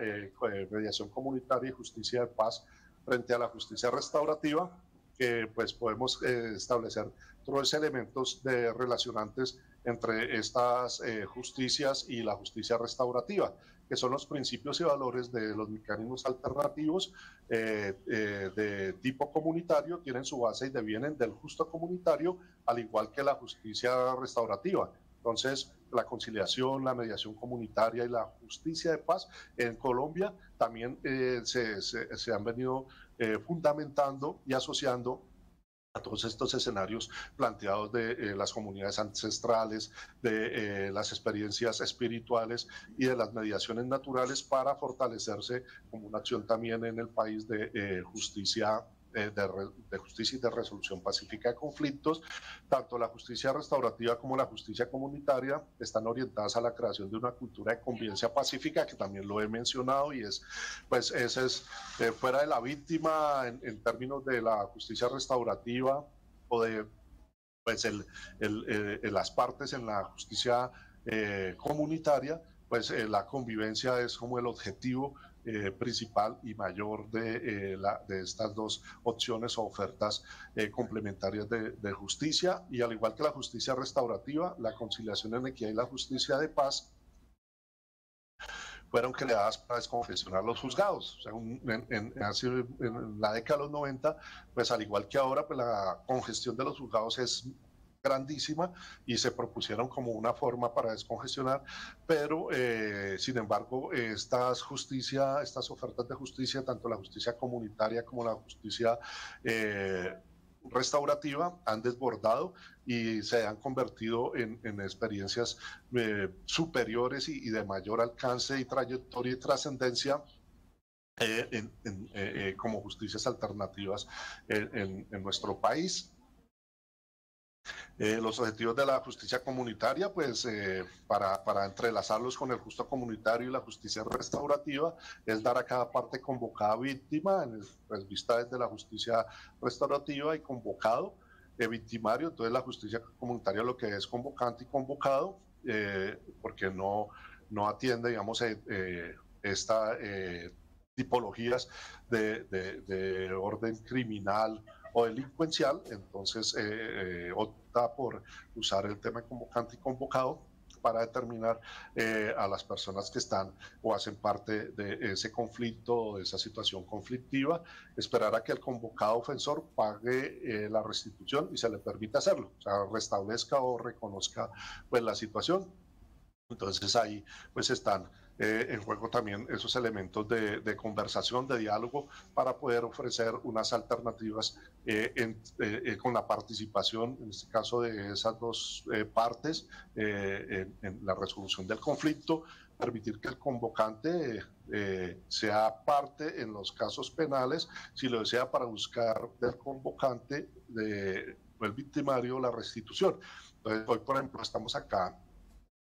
mediación comunitaria y justicia de paz frente a la justicia restaurativa, que pues podemos establecer tres elementos relacionantes entre estas justicias y la justicia restaurativa, que son los principios y valores de los mecanismos alternativos de tipo comunitario, tienen su base y devienen del justo comunitario, al igual que la justicia restaurativa. Entonces, la conciliación, la mediación comunitaria y la justicia de paz en Colombia también se han venido fundamentando y asociando a todos estos escenarios planteados de las comunidades ancestrales, de las experiencias espirituales y de las mediaciones naturales, para fortalecerse como una acción también en el país de justicia. De justicia y de resolución pacífica de conflictos. Tanto la justicia restaurativa como la justicia comunitaria están orientadas a la creación de una cultura de convivencia pacífica, que también lo he mencionado, y pues ese es fuera de la víctima en términos de la justicia restaurativa o de pues las partes en la justicia comunitaria, pues la convivencia es como el objetivo principal y mayor de estas dos opciones o ofertas complementarias de justicia. Y al igual que la justicia restaurativa, la conciliación en equidad y la justicia de paz fueron creadas para descongestionar los juzgados. O sea, en la década de los 90, pues al igual que ahora, pues la congestión de los juzgados es grandísima, y se propusieron como una forma para descongestionar, pero sin embargo estas ofertas de justicia, tanto la justicia comunitaria como la justicia restaurativa, han desbordado y se han convertido en experiencias superiores y de mayor alcance y trayectoria y trascendencia como justicias alternativas en nuestro país. Los objetivos de la justicia comunitaria, pues para entrelazarlos con el justo comunitario y la justicia restaurativa, es dar a cada parte convocada víctima, pues vista desde la justicia restaurativa, y convocado victimario. Entonces la justicia comunitaria lo que es convocante y convocado, porque no atiende, digamos, esta tipologías de orden criminal o delincuencial. Entonces opta por usar el tema convocante y convocado para determinar a las personas que están o hacen parte de ese conflicto o de esa situación conflictiva, esperar a que el convocado ofensor pague la restitución y se le permita hacerlo, o sea, restablezca o reconozca pues la situación. Entonces ahí pues están en juego también esos elementos de conversación, de diálogo, para poder ofrecer unas alternativas con la participación, en este caso, de esas dos partes en la resolución del conflicto, permitir que el convocante sea parte en los casos penales, si lo desea, para buscar del convocante, el victimario, la restitución. Entonces, hoy, por ejemplo, estamos acá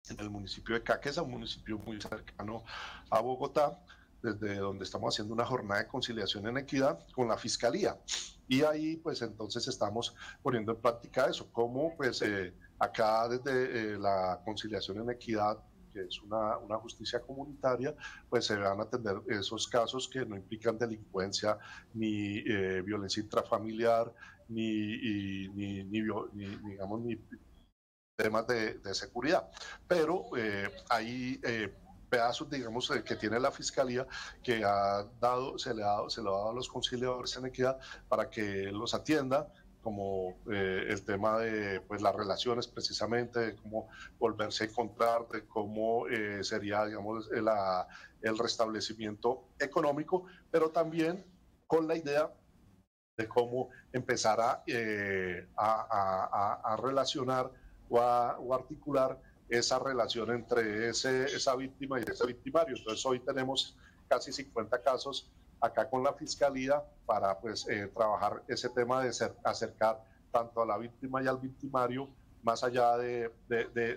en el municipio de Caqueza, un municipio muy cercano a Bogotá, desde donde estamos haciendo una jornada de conciliación en equidad con la Fiscalía. Y ahí, pues, entonces estamos poniendo en práctica eso, cómo, pues, acá desde la conciliación en equidad, que es una justicia comunitaria, pues se van a atender esos casos que no implican delincuencia, ni violencia intrafamiliar, ni digamos, ni temas de seguridad. Pero hay pedazos, digamos, que tiene la Fiscalía que se lo ha dado a los conciliadores en equidad para que los atienda, como el tema de pues, las relaciones precisamente, de cómo volverse a encontrar, de cómo sería, digamos, el restablecimiento económico, pero también con la idea de cómo empezar a relacionar o articular esa relación entre esa víctima y ese victimario. Entonces hoy tenemos casi 50 casos acá con la Fiscalía para pues trabajar ese tema de acercar tanto a la víctima y al victimario más allá de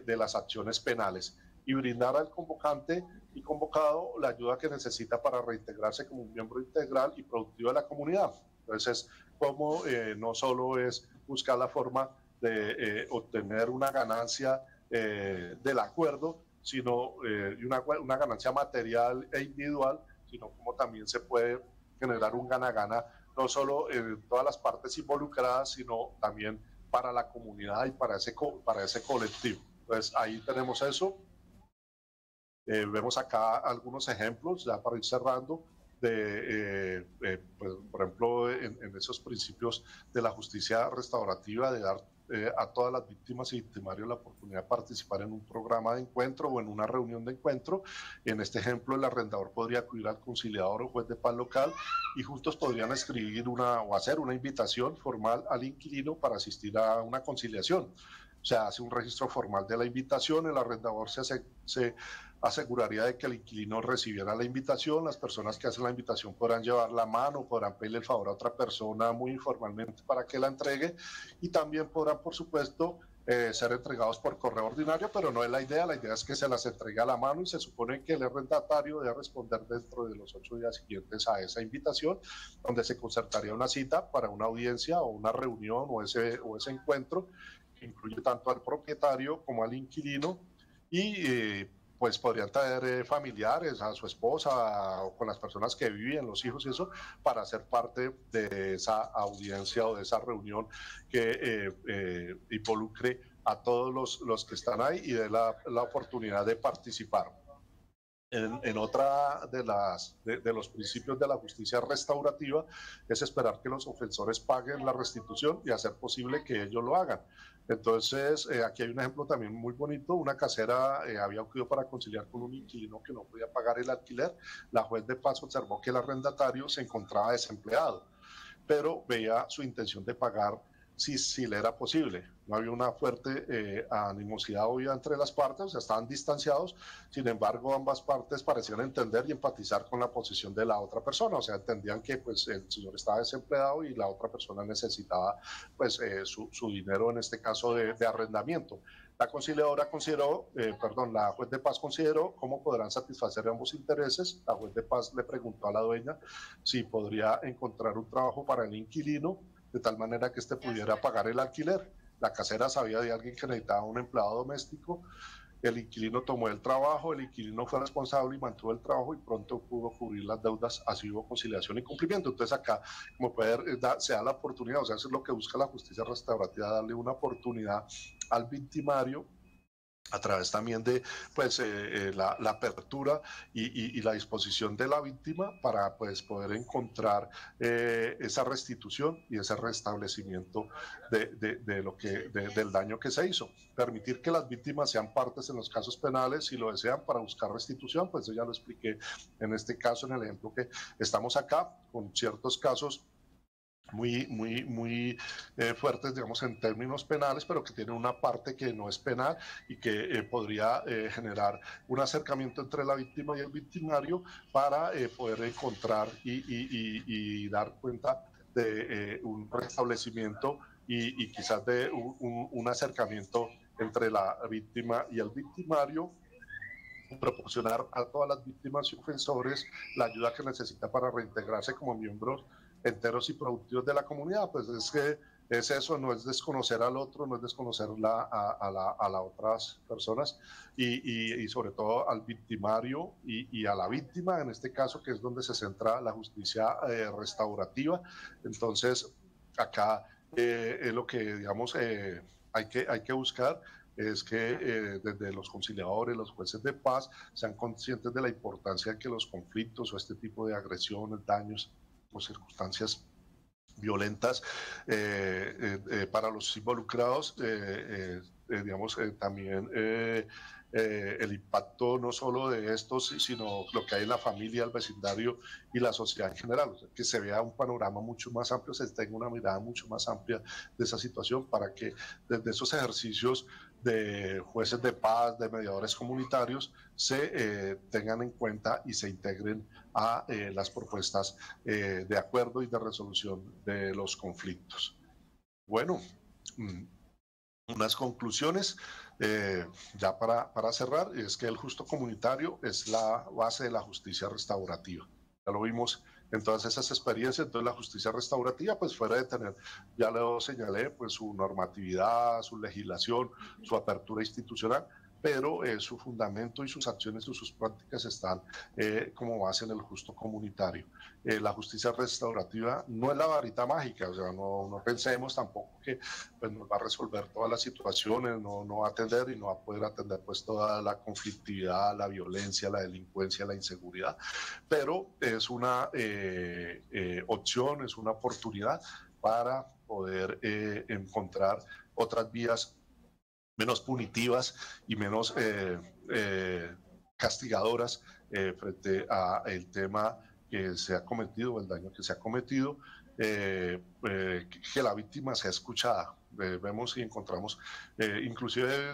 las acciones penales y brindar al convocante y convocado la ayuda que necesita para reintegrarse como un miembro integral y productivo de la comunidad. Entonces, como no solo es buscar la forma de obtener una ganancia del acuerdo, sino una ganancia material e individual, sino como también se puede generar un gana-gana, no solo en todas las partes involucradas, sino también para la comunidad y para ese colectivo. Entonces, ahí tenemos eso. Vemos acá algunos ejemplos, ya para ir cerrando, pues, por ejemplo, en esos principios de la justicia restaurativa, de dar a todas las víctimas y victimarios la oportunidad de participar en un programa de encuentro o en una reunión de encuentro. En este ejemplo, el arrendador podría acudir al conciliador o juez de paz local y juntos podrían escribir o hacer una invitación formal al inquilino para asistir a una conciliación. O sea, hace un registro formal de la invitación, el arrendador se aseguraría de que el inquilino recibiera la invitación, las personas que hacen la invitación podrán llevar la mano, podrán pedirle el favor a otra persona muy informalmente para que la entregue y también podrán, por supuesto, ser entregados por correo ordinario, pero no es la idea es que se las entregue a la mano y se supone que el arrendatario debe responder dentro de los 8 días siguientes a esa invitación, donde se concertaría una cita para una audiencia o una reunión o ese encuentro, que incluye tanto al propietario como al inquilino y pues podrían traer familiares, a su esposa o con las personas que viven, los hijos y eso, para ser parte de esa audiencia o de esa reunión que involucre a todos los que están ahí y dé la oportunidad de participar. En otra de los principios de la justicia restaurativa es esperar que los ofensores paguen la restitución y hacer posible que ellos lo hagan. Entonces, aquí hay un ejemplo también muy bonito. Una casera había acudido para conciliar con un inquilino que no podía pagar el alquiler. La juez de paz observó que el arrendatario se encontraba desempleado, pero veía su intención de pagar si le era posible. No había una fuerte animosidad obvia entre las partes, o sea, estaban distanciados. Sin embargo, ambas partes parecían entender y empatizar con la posición de la otra persona, o sea, entendían que pues el señor estaba desempleado y la otra persona necesitaba pues su dinero, en este caso de arrendamiento. La conciliadora la juez de paz consideró cómo podrán satisfacer ambos intereses. La juez de paz le preguntó a la dueña si podría encontrar un trabajo para el inquilino, de tal manera que éste pudiera pagar el alquiler. La casera sabía de alguien que necesitaba un empleado doméstico, el inquilino tomó el trabajo, el inquilino fue responsable y mantuvo el trabajo y pronto pudo cubrir las deudas, así hubo conciliación y cumplimiento. Entonces acá, como se da la oportunidad, o sea, eso es lo que busca la justicia restaurativa, darle una oportunidad al victimario a través también de pues, la apertura y la disposición de la víctima para pues, poder encontrar esa restitución y ese restablecimiento del daño que se hizo. Permitir que las víctimas sean partes en los casos penales si lo desean para buscar restitución, pues yo ya lo expliqué en este caso, en el ejemplo que estamos acá, con ciertos casos muy fuertes, digamos, en términos penales, pero que tienen una parte que no es penal y que podría generar un acercamiento entre la víctima y el victimario para poder encontrar y dar cuenta de un restablecimiento y quizás de un acercamiento entre la víctima y el victimario, proporcionar a todas las víctimas y ofensores la ayuda que necesita para reintegrarse como miembros enteros y productivos de la comunidad. Pues es que es eso, no es desconocer al otro, no es desconocer a las otras personas y sobre todo al victimario y a la víctima, en este caso, que es donde se centra la justicia restaurativa. Entonces, acá es lo que, digamos, hay que buscar es que desde los conciliadores, los jueces de paz, sean conscientes de la importancia de que los conflictos o este tipo de agresiones, daños o circunstancias violentas para los involucrados, digamos, también el impacto no solo de estos, sino lo que hay en la familia, el vecindario y la sociedad en general, o sea, que se vea un panorama mucho más amplio, se tenga una mirada mucho más amplia de esa situación para que desde esos ejercicios de jueces de paz, de mediadores comunitarios, se tengan en cuenta y se integren a las propuestas de acuerdo y de resolución de los conflictos. Bueno, unas conclusiones ya para cerrar, es que el justo comunitario es la base de la justicia restaurativa. Ya lo vimos en todas esas experiencias. Entonces la justicia restaurativa, pues fuera de tener, ya lo señalé, pues su normatividad, su legislación, su apertura institucional, pero su fundamento y sus acciones y sus prácticas están como base en el justo comunitario. La justicia restaurativa no es la varita mágica, o sea, no pensemos tampoco que pues, nos va a resolver todas las situaciones, no va a atender y no va a poder atender pues toda la conflictividad, la violencia, la delincuencia, la inseguridad, pero es una opción, es una oportunidad para poder encontrar otras vías menos punitivas y menos castigadoras frente a el tema que se ha cometido, el daño que se ha cometido, que la víctima sea escuchada. Vemos y encontramos, inclusive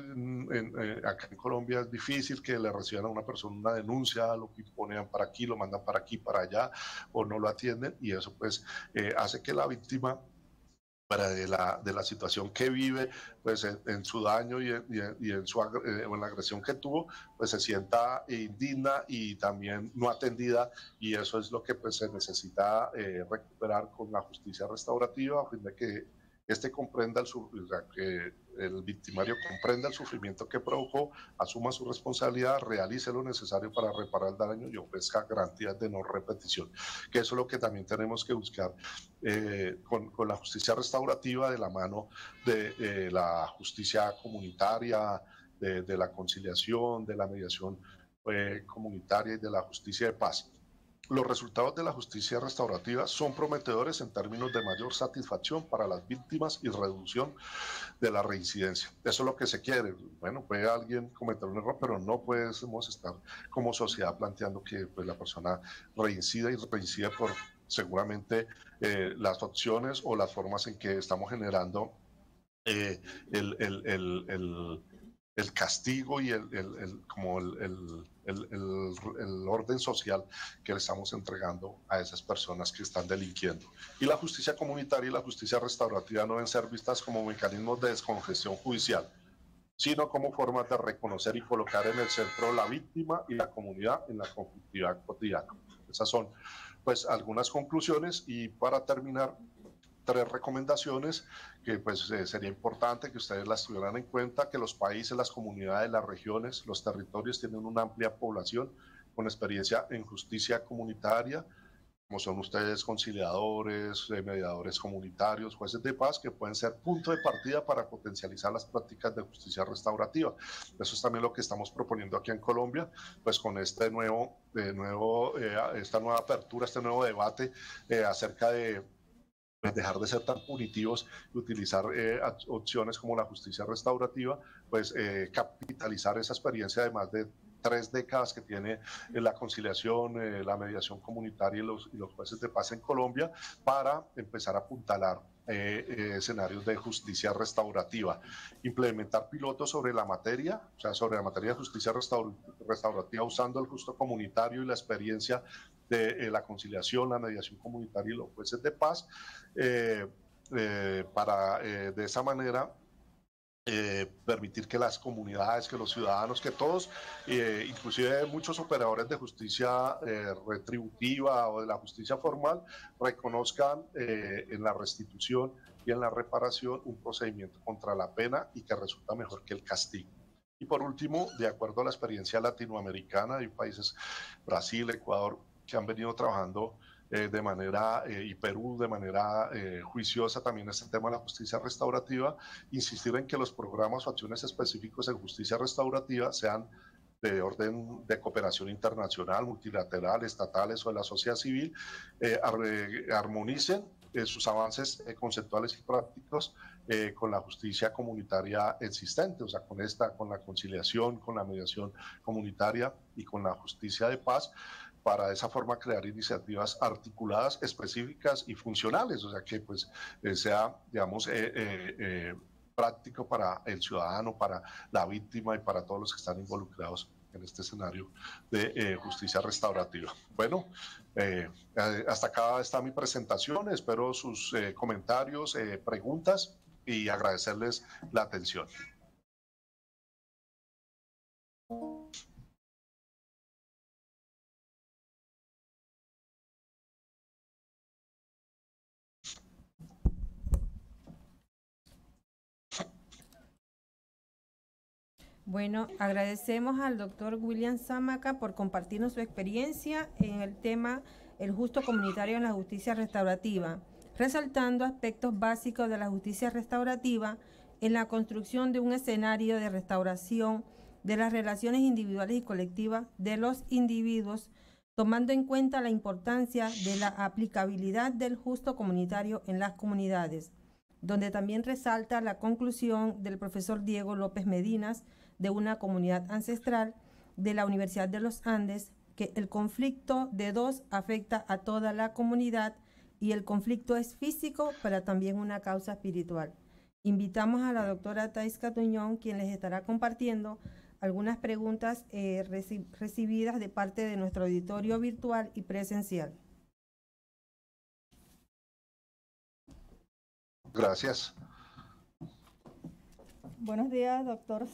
acá en Colombia es difícil que le reciban a una persona una denuncia, lo ponen para aquí, lo mandan para aquí, para allá, o no lo atienden, y eso pues hace que la víctima de la situación que vive, pues en su daño y en la agresión que tuvo, pues se sienta indigna y también no atendida, y eso es lo que pues se necesita recuperar con la justicia restaurativa a fin de que comprenda que el victimario comprenda el sufrimiento que provocó, asuma su responsabilidad, realice lo necesario para reparar el daño y ofrezca garantías de no repetición, que eso es lo que también tenemos que buscar con la justicia restaurativa de la mano de la justicia comunitaria, de la conciliación, de la mediación comunitaria y de la justicia de paz. Los resultados de la justicia restaurativa son prometedores en términos de mayor satisfacción para las víctimas y reducción de la reincidencia. Eso es lo que se quiere. Bueno, puede alguien cometer un error, pero no podemos estar como sociedad planteando que pues, la persona reincida y reincide por seguramente las opciones o las formas en que estamos generando el castigo y como el orden social que le estamos entregando a esas personas que están delinquiendo. Y la justicia comunitaria y la justicia restaurativa no deben ser vistas como mecanismos de descongestión judicial, sino como formas de reconocer y colocar en el centro la víctima y la comunidad en la conflictividad cotidiana. Esas son pues algunas conclusiones, y para terminar, 3 recomendaciones que pues sería importante que ustedes las tuvieran en cuenta: que los países, las comunidades, las regiones, los territorios tienen una amplia población con experiencia en justicia comunitaria, como son ustedes conciliadores, mediadores comunitarios, jueces de paz, que pueden ser punto de partida para potencializar las prácticas de justicia restaurativa. Eso es también lo que estamos proponiendo aquí en Colombia, pues con esta nueva apertura, este nuevo debate acerca de dejar de ser tan punitivos y utilizar opciones como la justicia restaurativa, pues capitalizar esa experiencia de más de 3 décadas que tiene la conciliación, la mediación comunitaria y los jueces de paz en Colombia para empezar a apuntalar escenarios de justicia restaurativa, implementar pilotos sobre la materia, o sea, sobre la materia de justicia restaurativa usando el justo comunitario y la experiencia de la conciliación, la mediación comunitaria y los jueces de paz, para de esa manera permitir que las comunidades, que los ciudadanos, que todos, inclusive muchos operadores de justicia retributiva o de la justicia formal, reconozcan en la restitución y en la reparación un procedimiento contra la pena y que resulta mejor que el castigo. Y por último, de acuerdo a la experiencia latinoamericana, hay países, Brasil, Ecuador, que han venido trabajando de manera, y Perú de manera juiciosa también este tema de la justicia restaurativa, insistir en que los programas o acciones específicos en justicia restaurativa sean de orden de cooperación internacional, multilateral, estatales o de la sociedad civil, armonicen sus avances conceptuales y prácticos con la justicia comunitaria existente, o sea, con la conciliación, con la mediación comunitaria y con la justicia de paz, para de esa forma crear iniciativas articuladas, específicas y funcionales, o sea, que pues sea, digamos, práctico para el ciudadano, para la víctima y para todos los que están involucrados en este escenario de justicia restaurativa. Bueno, hasta acá está mi presentación, espero sus comentarios, preguntas y agradecerles la atención. Bueno, agradecemos al doctor William Zámaca por compartirnos su experiencia en el tema el justo comunitario en la justicia restaurativa, resaltando aspectos básicos de la justicia restaurativa en la construcción de un escenario de restauración de las relaciones individuales y colectivas de los individuos, tomando en cuenta la importancia de la aplicabilidad del justo comunitario en las comunidades, donde también resalta la conclusión del profesor Diego López Medinas, de una comunidad ancestral de la Universidad de los Andes, que el conflicto de dos afecta a toda la comunidad y el conflicto es físico, pero también una causa espiritual. Invitamos a la doctora Thais Catuñón, quien les estará compartiendo algunas preguntas recibidas de parte de nuestro auditorio virtual y presencial. Gracias. Buenos días, doctor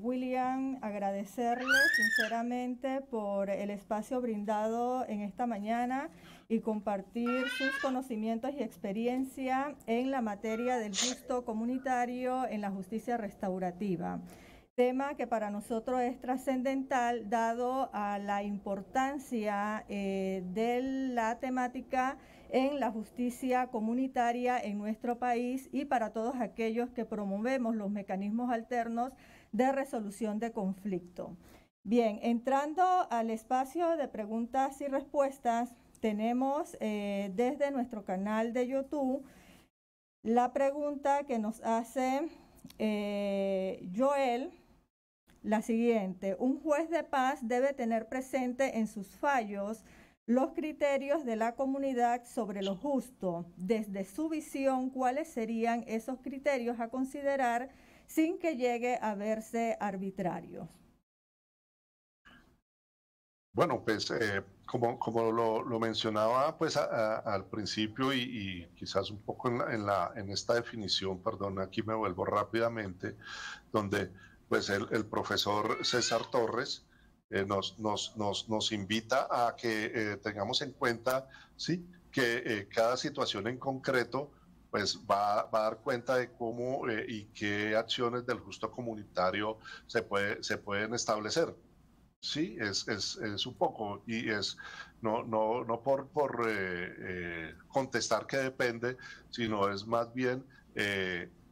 William. Agradecerle sinceramente por el espacio brindado en esta mañana y compartir sus conocimientos y experiencia en la materia del justo comunitario en la justicia restaurativa. Tema que para nosotros es trascendental dado a la importancia de la temática en la justicia comunitaria en nuestro país y para todos aquellos que promovemos los mecanismos alternos de resolución de conflicto. Bien, entrando al espacio de preguntas y respuestas, tenemos desde nuestro canal de YouTube la pregunta que nos hace Joel, la siguiente: un juez de paz debe tener presente en sus fallos los criterios de la comunidad sobre lo justo. Desde su visión, ¿cuáles serían esos criterios a considerar sin que llegue a verse arbitrarios? Bueno, pues como lo mencionaba pues al principio y quizás un poco en esta definición, perdón, aquí me vuelvo rápidamente, donde pues el profesor César Torres nos invita a que tengamos en cuenta, ¿sí?, que cada situación en concreto pues va a dar cuenta de cómo y qué acciones del justo comunitario se pueden establecer. Sí, es un poco, y es no por contestar que depende, sino es más bien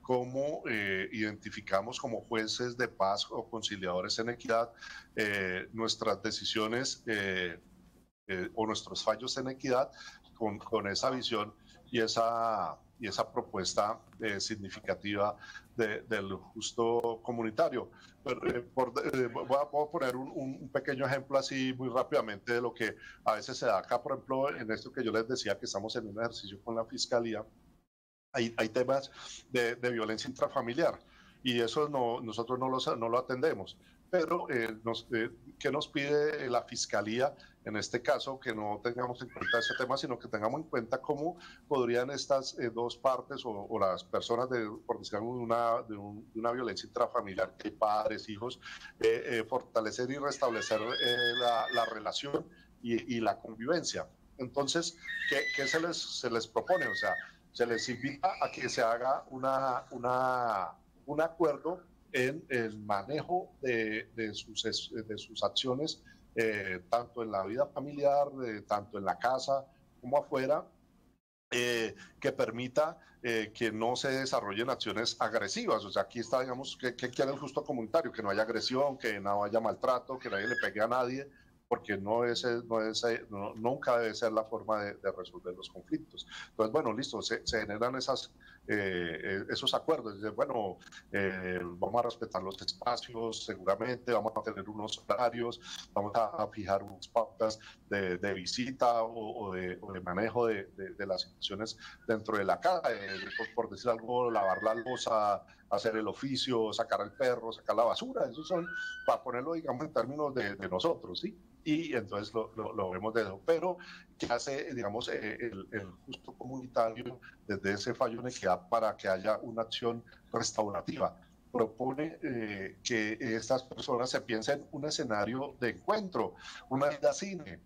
cómo identificamos como jueces de paz o conciliadores en equidad nuestras decisiones o nuestros fallos en equidad con esa visión y esa propuesta significativa del justo comunitario. Pero, voy a poner un pequeño ejemplo así muy rápidamente de lo que a veces se da acá, por ejemplo, en esto que yo les decía que estamos en un ejercicio con la Fiscalía. Hay temas de violencia intrafamiliar y eso nosotros no lo atendemos. Pero, ¿qué nos pide la Fiscalía en este caso? Que no tengamos en cuenta ese tema, sino que tengamos en cuenta cómo podrían estas dos partes o las personas, por decirlo, de una violencia intrafamiliar, que hay padres, hijos, fortalecer y restablecer la relación y la convivencia. Entonces, ¿qué se les propone? O sea, se les invita a que se haga un acuerdo en el manejo de sus acciones, tanto en la vida familiar, tanto en la casa como afuera, que permita que no se desarrollen acciones agresivas. O sea, aquí está, digamos, que quiere el justo comunitario, que no haya agresión, que no haya maltrato, que nadie le pegue a nadie, porque nunca debe ser la forma de resolver los conflictos. Entonces, bueno, listo, se generan esos acuerdos. Bueno, vamos a respetar los espacios, seguramente, vamos a tener unos horarios, vamos a fijar unas pautas de visita o de manejo de las situaciones dentro de la casa, por decir algo, lavar la loza, hacer el oficio, sacar al perro, sacar la basura. Esos son, para ponerlo, digamos, en términos de nosotros, ¿sí? Y entonces lo vemos de eso. Pero, ¿qué hace, digamos, el justo comunitario desde ese fallo en equidad para que haya una acción restaurativa? Propone que estas personas se piensen un escenario de encuentro, una ida a cine,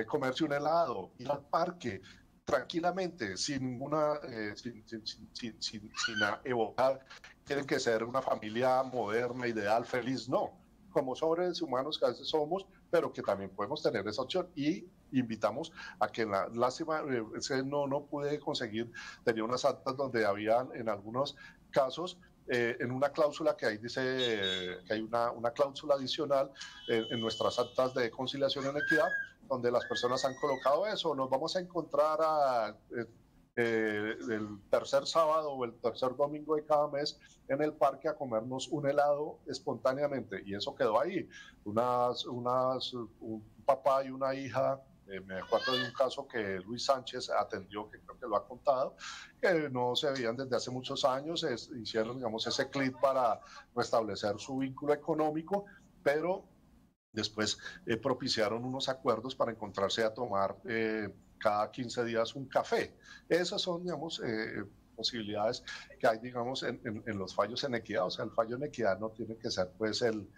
comerse un helado, ir al parque, tranquilamente, sin ninguna, sin evocar, tienen que ser una familia moderna, ideal, feliz, no. Como seres humanos que a veces somos, pero que también podemos tener esa opción, y invitamos a que lástima, no pude conseguir, tenía unas actas donde habían en algunos casos, en una cláusula que ahí dice que hay una cláusula adicional en nuestras actas de conciliación en equidad, donde las personas han colocado eso: nos vamos a encontrar el tercer sábado o el tercer domingo de cada mes en el parque a comernos un helado espontáneamente, y eso quedó ahí. Un papá y una hija, me acuerdo de un caso que Luis Sánchez atendió, que creo que lo ha contado, que no se veían desde hace muchos años, hicieron, digamos, ese clic para restablecer su vínculo económico, pero después propiciaron unos acuerdos para encontrarse a tomar cada 15 días un café. Esas son, digamos, posibilidades que hay, digamos, en los fallos en equidad. O sea, el fallo en equidad no tiene que ser, pues, el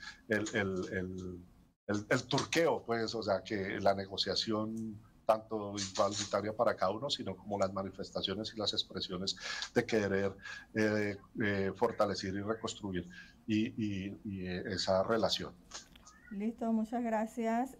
turqueo, pues, o sea, que la negociación tanto igualitaria para cada uno, sino como las manifestaciones y las expresiones de querer fortalecer y reconstruir esa relación. Listo, muchas gracias.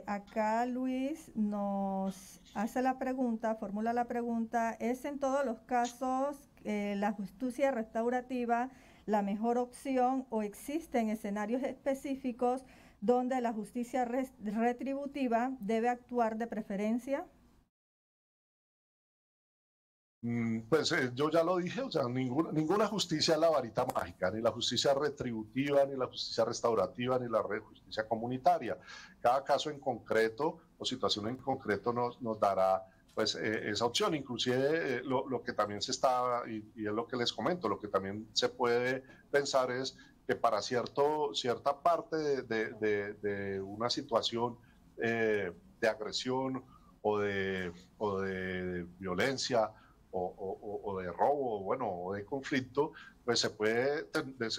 Acá Luis nos hace la pregunta, formula la pregunta: ¿es en todos los casos la justicia restaurativa la mejor opción, o existen escenarios específicos donde la justicia retributiva debe actuar de preferencia? Pues yo ya lo dije, o sea, ninguna justicia es la varita mágica, ni la justicia retributiva, ni la justicia restaurativa, ni la justicia comunitaria. Cada caso en concreto o situación en concreto nos dará, pues, esa opción. Inclusive lo que también se está, y es lo que les comento, lo que también se puede pensar es que para cierta parte de una situación de agresión o de violencia, o de robo, bueno, o de conflicto, pues se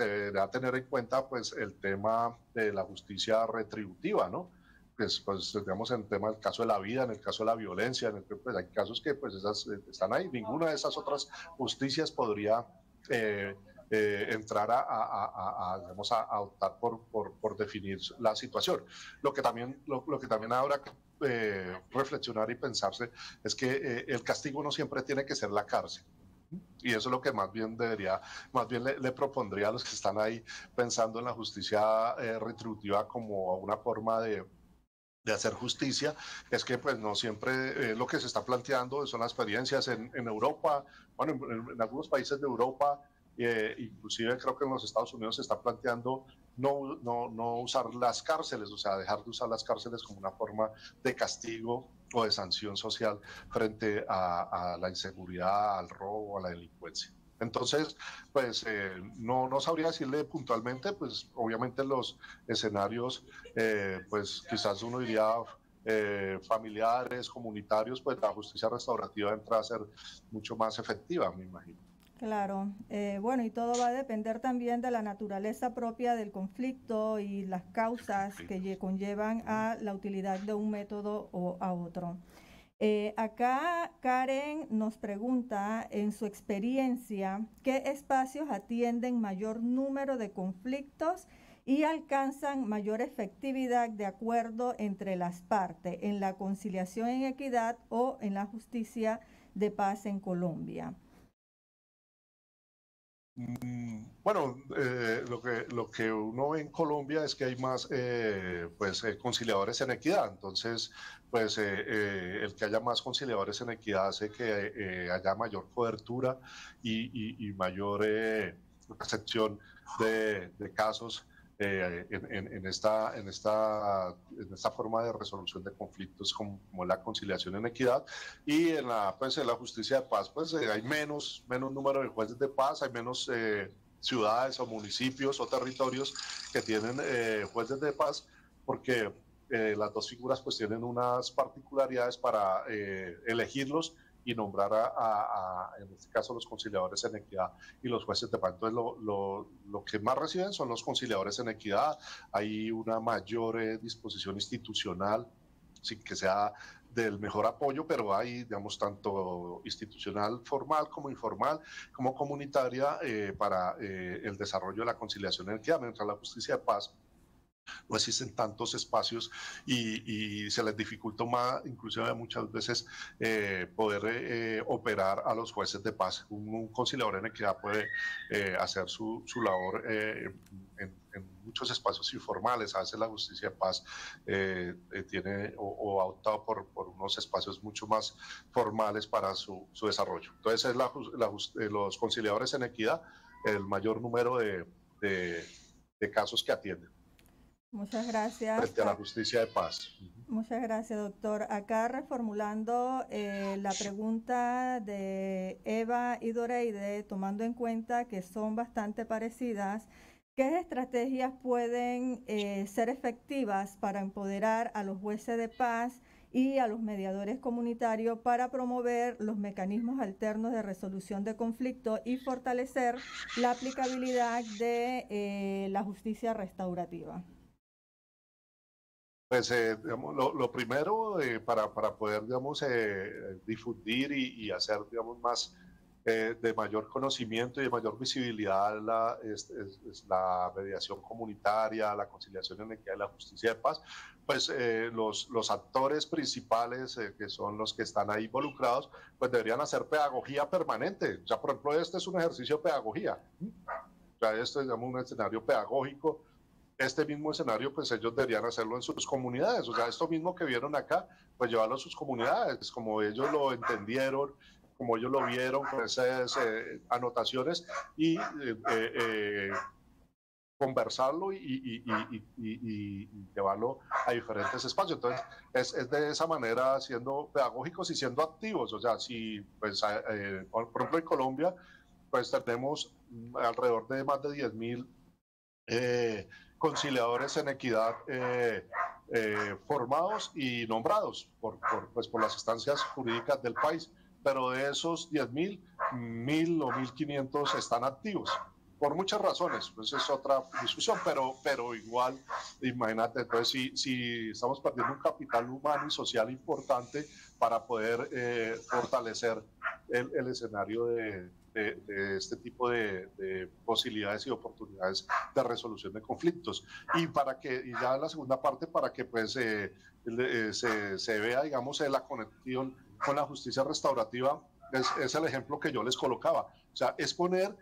deberá tener en cuenta, pues, el tema de la justicia retributiva, ¿no? Pues digamos, en el tema del caso de la vida, en el caso de la violencia, pues hay casos que, pues, esas están ahí. Ninguna de esas otras justicias podría entrar digamos, a optar por definir la situación. Lo que también habrá que reflexionar y pensarse es que el castigo no siempre tiene que ser la cárcel. Y eso es lo que más bien le propondría a los que están ahí pensando en la justicia retributiva como una forma de hacer justicia, es que pues no siempre lo que se está planteando son las experiencias en Europa, bueno, en algunos países de Europa, inclusive creo que en los Estados Unidos se está planteando no usar las cárceles, o sea, dejar de usar las cárceles como una forma de castigo o de sanción social frente a la inseguridad, al robo, a la delincuencia. Entonces, pues no sabría decirle puntualmente, pues obviamente los escenarios, pues quizás uno diría familiares, comunitarios, pues la justicia restaurativa entra a ser mucho más efectiva, me imagino. Claro, bueno, y todo va a depender también de la naturaleza propia del conflicto y las causas que conllevan a la utilidad de un método o a otro. Acá Karen nos pregunta, en su experiencia, ¿qué espacios atienden mayor número de conflictos y alcanzan mayor efectividad de acuerdo entre las partes en la conciliación en equidad o en la justicia de paz en Colombia? Bueno, lo que uno ve en Colombia es que hay más conciliadores en equidad. Entonces, pues el que haya más conciliadores en equidad hace que haya mayor cobertura y mayor recepción de casos en esta forma de resolución de conflictos como la conciliación en equidad. Y en la justicia de paz pues hay menos número de jueces de paz, hay menos ciudades o municipios o territorios que tienen jueces de paz, porque las dos figuras pues tienen unas particularidades para elegirlos y nombrar en este caso, los conciliadores en equidad y los jueces de paz. Entonces, lo que más reciben son los conciliadores en equidad. Hay una mayor disposición institucional, sin que sea del mejor apoyo, pero hay, digamos, tanto institucional formal como informal, como comunitaria, para el desarrollo de la conciliación en equidad, mientras la justicia de paz no existen tantos espacios y se les dificulta más, inclusive muchas veces, poder operar a los jueces de paz. Un conciliador en equidad puede hacer su labor en muchos espacios informales. A veces la justicia de paz tiene o ha optado por unos espacios mucho más formales para su desarrollo. Entonces, es los conciliadores en equidad el mayor número de casos que atienden. Muchas gracias. Frente a la justicia de paz. Muchas gracias, doctor. Acá reformulando la pregunta de Eva y Doreide, tomando en cuenta que son bastante parecidas, ¿qué estrategias pueden ser efectivas para empoderar a los jueces de paz y a los mediadores comunitarios para promover los mecanismos alternos de resolución de conflictos y fortalecer la aplicabilidad de la justicia restaurativa? Pues digamos, lo primero para poder digamos, difundir y hacer digamos, más de mayor conocimiento y de mayor visibilidad es la mediación comunitaria, la conciliación en equidad y la justicia de paz, pues los actores principales que son los que están ahí involucrados, pues deberían hacer pedagogía permanente. O sea, por ejemplo, este es un ejercicio de pedagogía. O sea, esto es digamos, un escenario pedagógico. Este mismo escenario, pues ellos deberían hacerlo en sus comunidades. O sea, esto mismo que vieron acá, pues llevarlo a sus comunidades, como ellos lo entendieron, como ellos lo vieron, con esas anotaciones y conversarlo y llevarlo a diferentes espacios. Entonces, es de esa manera, siendo pedagógicos y siendo activos. O sea, si, pues, por ejemplo, en Colombia, pues tenemos alrededor de más de 10.000 conciliadores en equidad formados y nombrados por las instancias jurídicas del país, pero de esos 10.000, 1.000 o 1.500 están activos por muchas razones, pues es otra discusión, pero igual, imagínate, entonces si estamos perdiendo un capital humano y social importante para poder fortalecer el escenario de de este tipo de posibilidades y oportunidades de resolución de conflictos. Y ya en la segunda parte, para que pues se vea, digamos, la conexión con la justicia restaurativa, es el ejemplo que yo les colocaba. O sea, es poner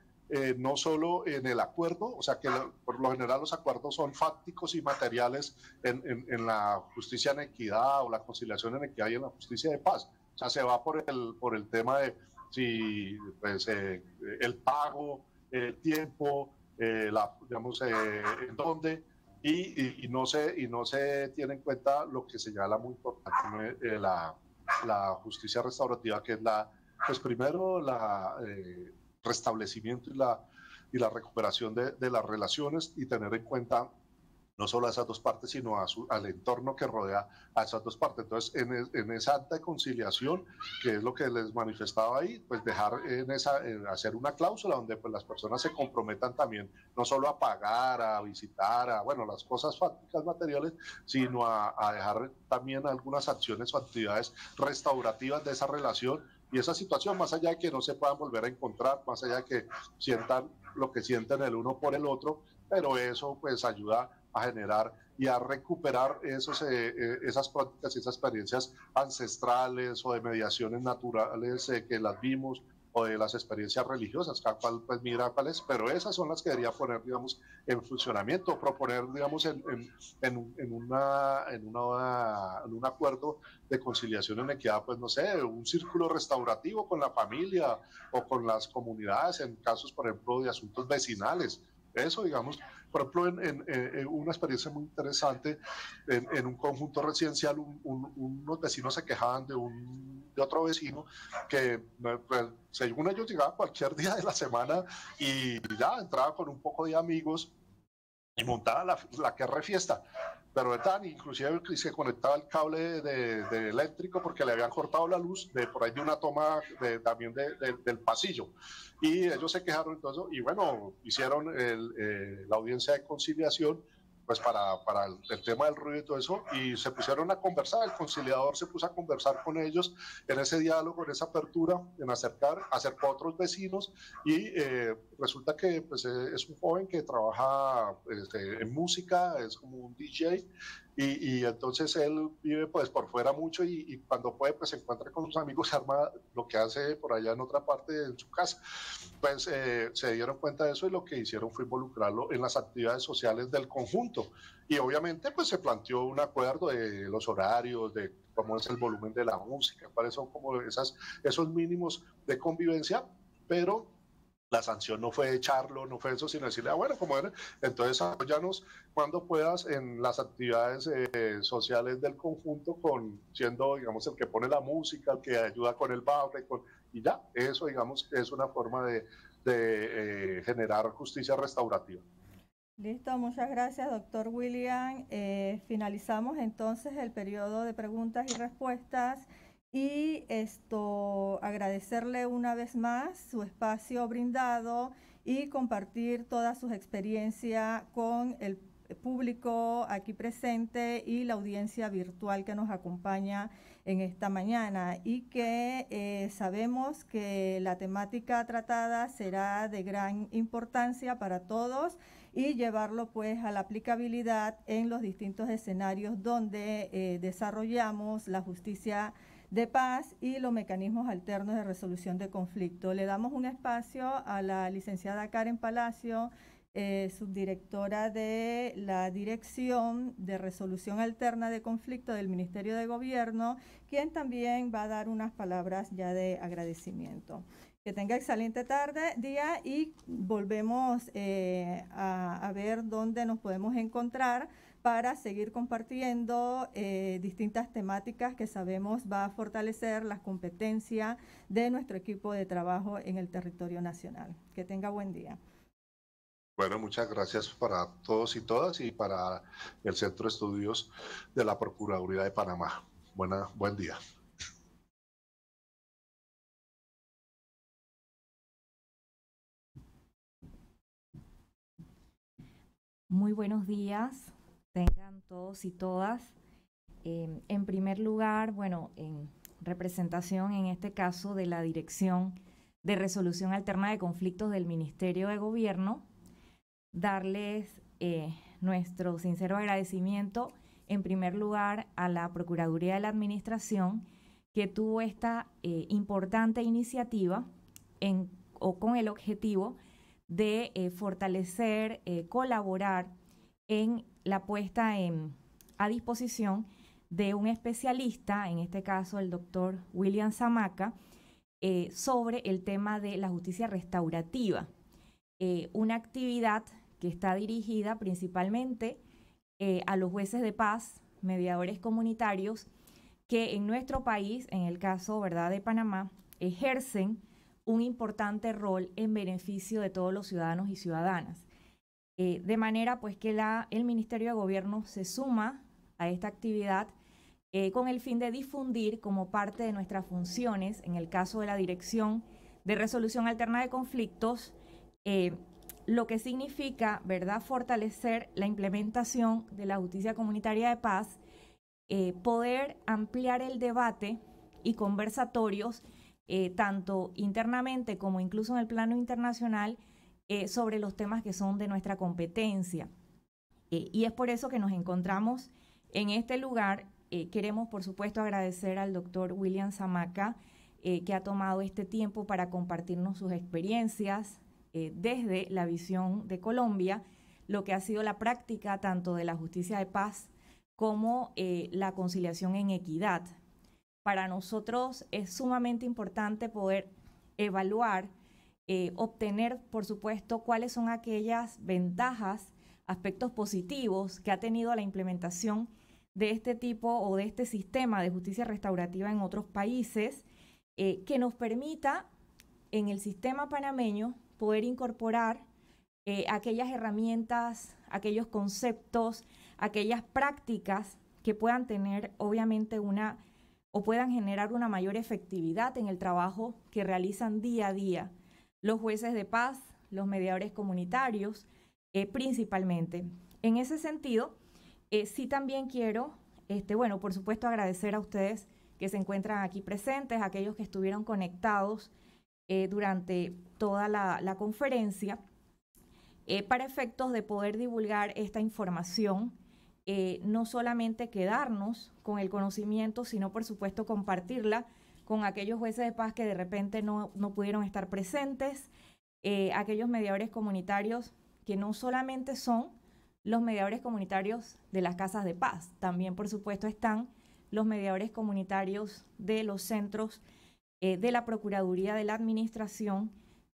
no solo en el acuerdo, o sea que por lo general los acuerdos son fácticos y materiales en la justicia en equidad o la conciliación en equidad y en la justicia de paz. O sea, se va por el tema de si pues, el pago, el tiempo, digamos, en dónde, y no se tiene en cuenta lo que señala muy importante la justicia restaurativa, que es pues primero la restablecimiento y la recuperación de las relaciones, y tener en cuenta no solo a esas dos partes, sino al entorno que rodea a esas dos partes. Entonces, en esa acta de conciliación, que es lo que les manifestaba ahí, pues dejar hacer una cláusula donde pues, las personas se comprometan también, no solo a pagar, a visitar, bueno, las cosas fácticas materiales, sino a dejar también algunas acciones o actividades restaurativas de esa relación y esa situación, más allá de que no se puedan volver a encontrar, más allá de que sientan lo que sienten el uno por el otro, pero eso pues ayuda a generar y a recuperar esas prácticas y esas experiencias ancestrales o de mediaciones naturales que las vimos, o de las experiencias religiosas, cada cual pues mira cuáles, pero esas son las que debería poner, digamos, en funcionamiento, proponer, digamos, en un acuerdo de conciliación en equidad, pues no sé, un círculo restaurativo con la familia o con las comunidades en casos, por ejemplo, de asuntos vecinales. Eso, digamos, por ejemplo, en una experiencia muy interesante, en un conjunto residencial, unos vecinos se quejaban de otro vecino que, pues, según ellos, llegaba cualquier día de la semana y ya entraba con un poco de amigos y montaba la que refiesta. Pero tan inclusive se conectaba el cable de eléctrico porque le habían cortado la luz por ahí de una toma también del pasillo. Y ellos se quejaron entonces, y bueno, hicieron la audiencia de conciliación pues para el tema del ruido y todo eso, y se pusieron a conversar, el conciliador se puso a conversar con ellos en ese diálogo, en esa apertura, en acercó a otros vecinos, y resulta que pues, es un joven que trabaja en música, es como un DJ, y entonces él vive pues por fuera mucho, y cuando puede pues se encuentra con sus amigos, se arma lo que hace por allá en otra parte en su casa. Pues se dieron cuenta de eso, y lo que hicieron fue involucrarlo en las actividades sociales del conjunto, y obviamente pues se planteó un acuerdo de los horarios, de cómo es el volumen de la música, cuáles son como esos mínimos de convivencia, pero la sanción no fue echarlo, no fue eso, sino decirle, bueno, como era, entonces apóyanos cuando puedas en las actividades sociales del conjunto, siendo, digamos, el que pone la música, el que ayuda con el baile, y ya, eso, digamos, es una forma de generar justicia restaurativa. Listo, muchas gracias, doctor William. Finalizamos entonces el periodo de preguntas y respuestas. Y agradecerle una vez más su espacio brindado y compartir todas sus experiencias con el público aquí presente y la audiencia virtual que nos acompaña en esta mañana, y que sabemos que la temática tratada será de gran importancia para todos, y llevarlo pues a la aplicabilidad en los distintos escenarios donde desarrollamos la justicia de paz y los mecanismos alternos de resolución de conflicto. Le damos un espacio a la licenciada Karen Palacio, subdirectora de la Dirección de Resolución Alterna de Conflicto del Ministerio de Gobierno, quien también va a dar unas palabras ya de agradecimiento. Que tenga excelente día, y volvemos a ver dónde nos podemos encontrar para seguir compartiendo distintas temáticas que sabemos va a fortalecer las competencias de nuestro equipo de trabajo en el territorio nacional. Que tenga buen día. Bueno, muchas gracias para todos y todas, y para el Centro de Estudios de la Procuraduría de Panamá. Buen día. Muy buenos días, tengan todos y todas. En primer lugar, bueno, en representación en este caso de la Dirección de Resolución Alterna de Conflictos del Ministerio de Gobierno, darles nuestro sincero agradecimiento en primer lugar a la Procuraduría de la Administración, que tuvo esta importante iniciativa con el objetivo de fortalecer, colaborar en la puesta a disposición de un especialista, en este caso el doctor William Zamaca, sobre el tema de la justicia restaurativa, una actividad que está dirigida principalmente a los jueces de paz, mediadores comunitarios, que en nuestro país, en el caso, ¿verdad?, de Panamá, ejercen un importante rol en beneficio de todos los ciudadanos y ciudadanas. De manera pues que el Ministerio de Gobierno se suma a esta actividad con el fin de difundir como parte de nuestras funciones, en el caso de la Dirección de Resolución Alterna de Conflictos, lo que significa, ¿verdad?, fortalecer la implementación de la justicia comunitaria de paz, poder ampliar el debate y conversatorios, tanto internamente como incluso en el plano internacional, sobre los temas que son de nuestra competencia. Y es por eso que nos encontramos en este lugar. Queremos, por supuesto, agradecer al doctor William Zamaca, que ha tomado este tiempo para compartirnos sus experiencias desde la visión de Colombia, lo que ha sido la práctica tanto de la justicia de paz como la conciliación en equidad. Para nosotros es sumamente importante poder evaluar, obtener, por supuesto, cuáles son aquellas ventajas, aspectos positivos que ha tenido la implementación de este tipo o de este sistema de justicia restaurativa en otros países, que nos permita en el sistema panameño poder incorporar aquellas herramientas, aquellos conceptos, aquellas prácticas que puedan tener obviamente puedan generar una mayor efectividad en el trabajo que realizan día a día los jueces de paz, los mediadores comunitarios, principalmente. En ese sentido, sí también quiero, bueno, por supuesto agradecer a ustedes que se encuentran aquí presentes, a aquellos que estuvieron conectados durante toda la conferencia, para efectos de poder divulgar esta información, no solamente quedarnos con el conocimiento, sino por supuesto compartirla con aquellos jueces de paz que de repente no pudieron estar presentes, aquellos mediadores comunitarios que no solamente son los mediadores comunitarios de las casas de paz, también por supuesto están los mediadores comunitarios de los centros de la Procuraduría de la Administración,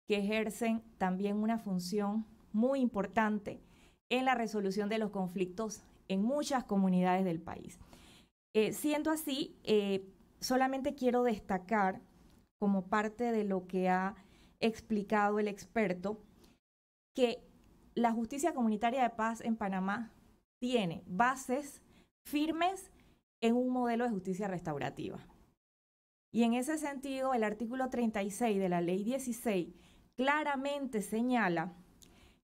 que ejercen también una función muy importante en la resolución de los conflictos en muchas comunidades del país. Siendo así, solamente quiero destacar, como parte de lo que ha explicado el experto, que la justicia comunitaria de paz en Panamá tiene bases firmes en un modelo de justicia restaurativa. Y en ese sentido, el artículo 36 de la Ley 16 claramente señala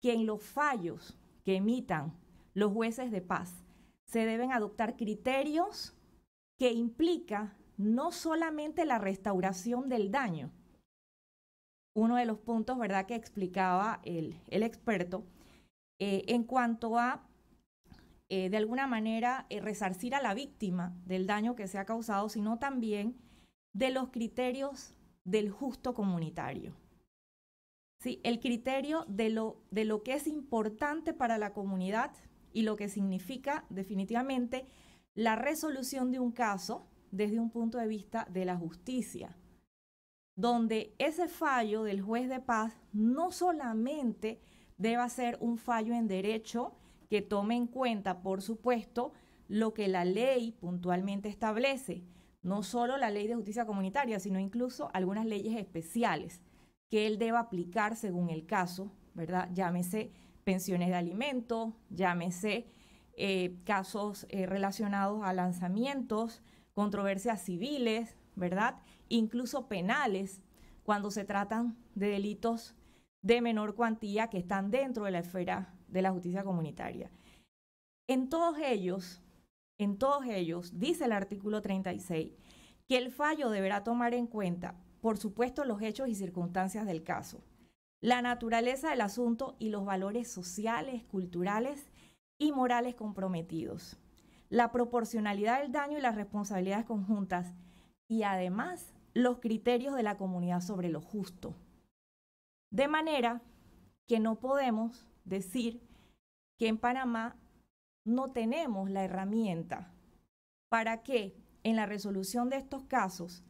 que en los fallos que emitan los jueces de paz se deben adoptar criterios que implican no solamente la restauración del daño. Uno de los puntos, ¿verdad?, que explicaba el experto en cuanto a, de alguna manera, resarcir a la víctima del daño que se ha causado, sino también de los criterios del justo comunitario. Sí, el criterio de lo que es importante para la comunidad y lo que significa definitivamente la resolución de un caso desde un punto de vista de la justicia, donde ese fallo del juez de paz no solamente deba ser un fallo en derecho que tome en cuenta, por supuesto, lo que la ley puntualmente establece, no solo la ley de justicia comunitaria, sino incluso algunas leyes especiales que él deba aplicar según el caso, ¿verdad? Llámese pensiones de alimentos, llámese casos relacionados a lanzamientos, controversias civiles, ¿verdad? Incluso penales, cuando se tratan de delitos de menor cuantía que están dentro de la esfera de la justicia comunitaria. En todos ellos, dice el artículo 36, que el fallo deberá tomar en cuenta por supuesto, los hechos y circunstancias del caso, la naturaleza del asunto y los valores sociales, culturales y morales comprometidos, la proporcionalidad del daño y las responsabilidades conjuntas y además los criterios de la comunidad sobre lo justo. De manera que no podemos decir que en Panamá no tenemos la herramienta para que en la resolución de estos casos,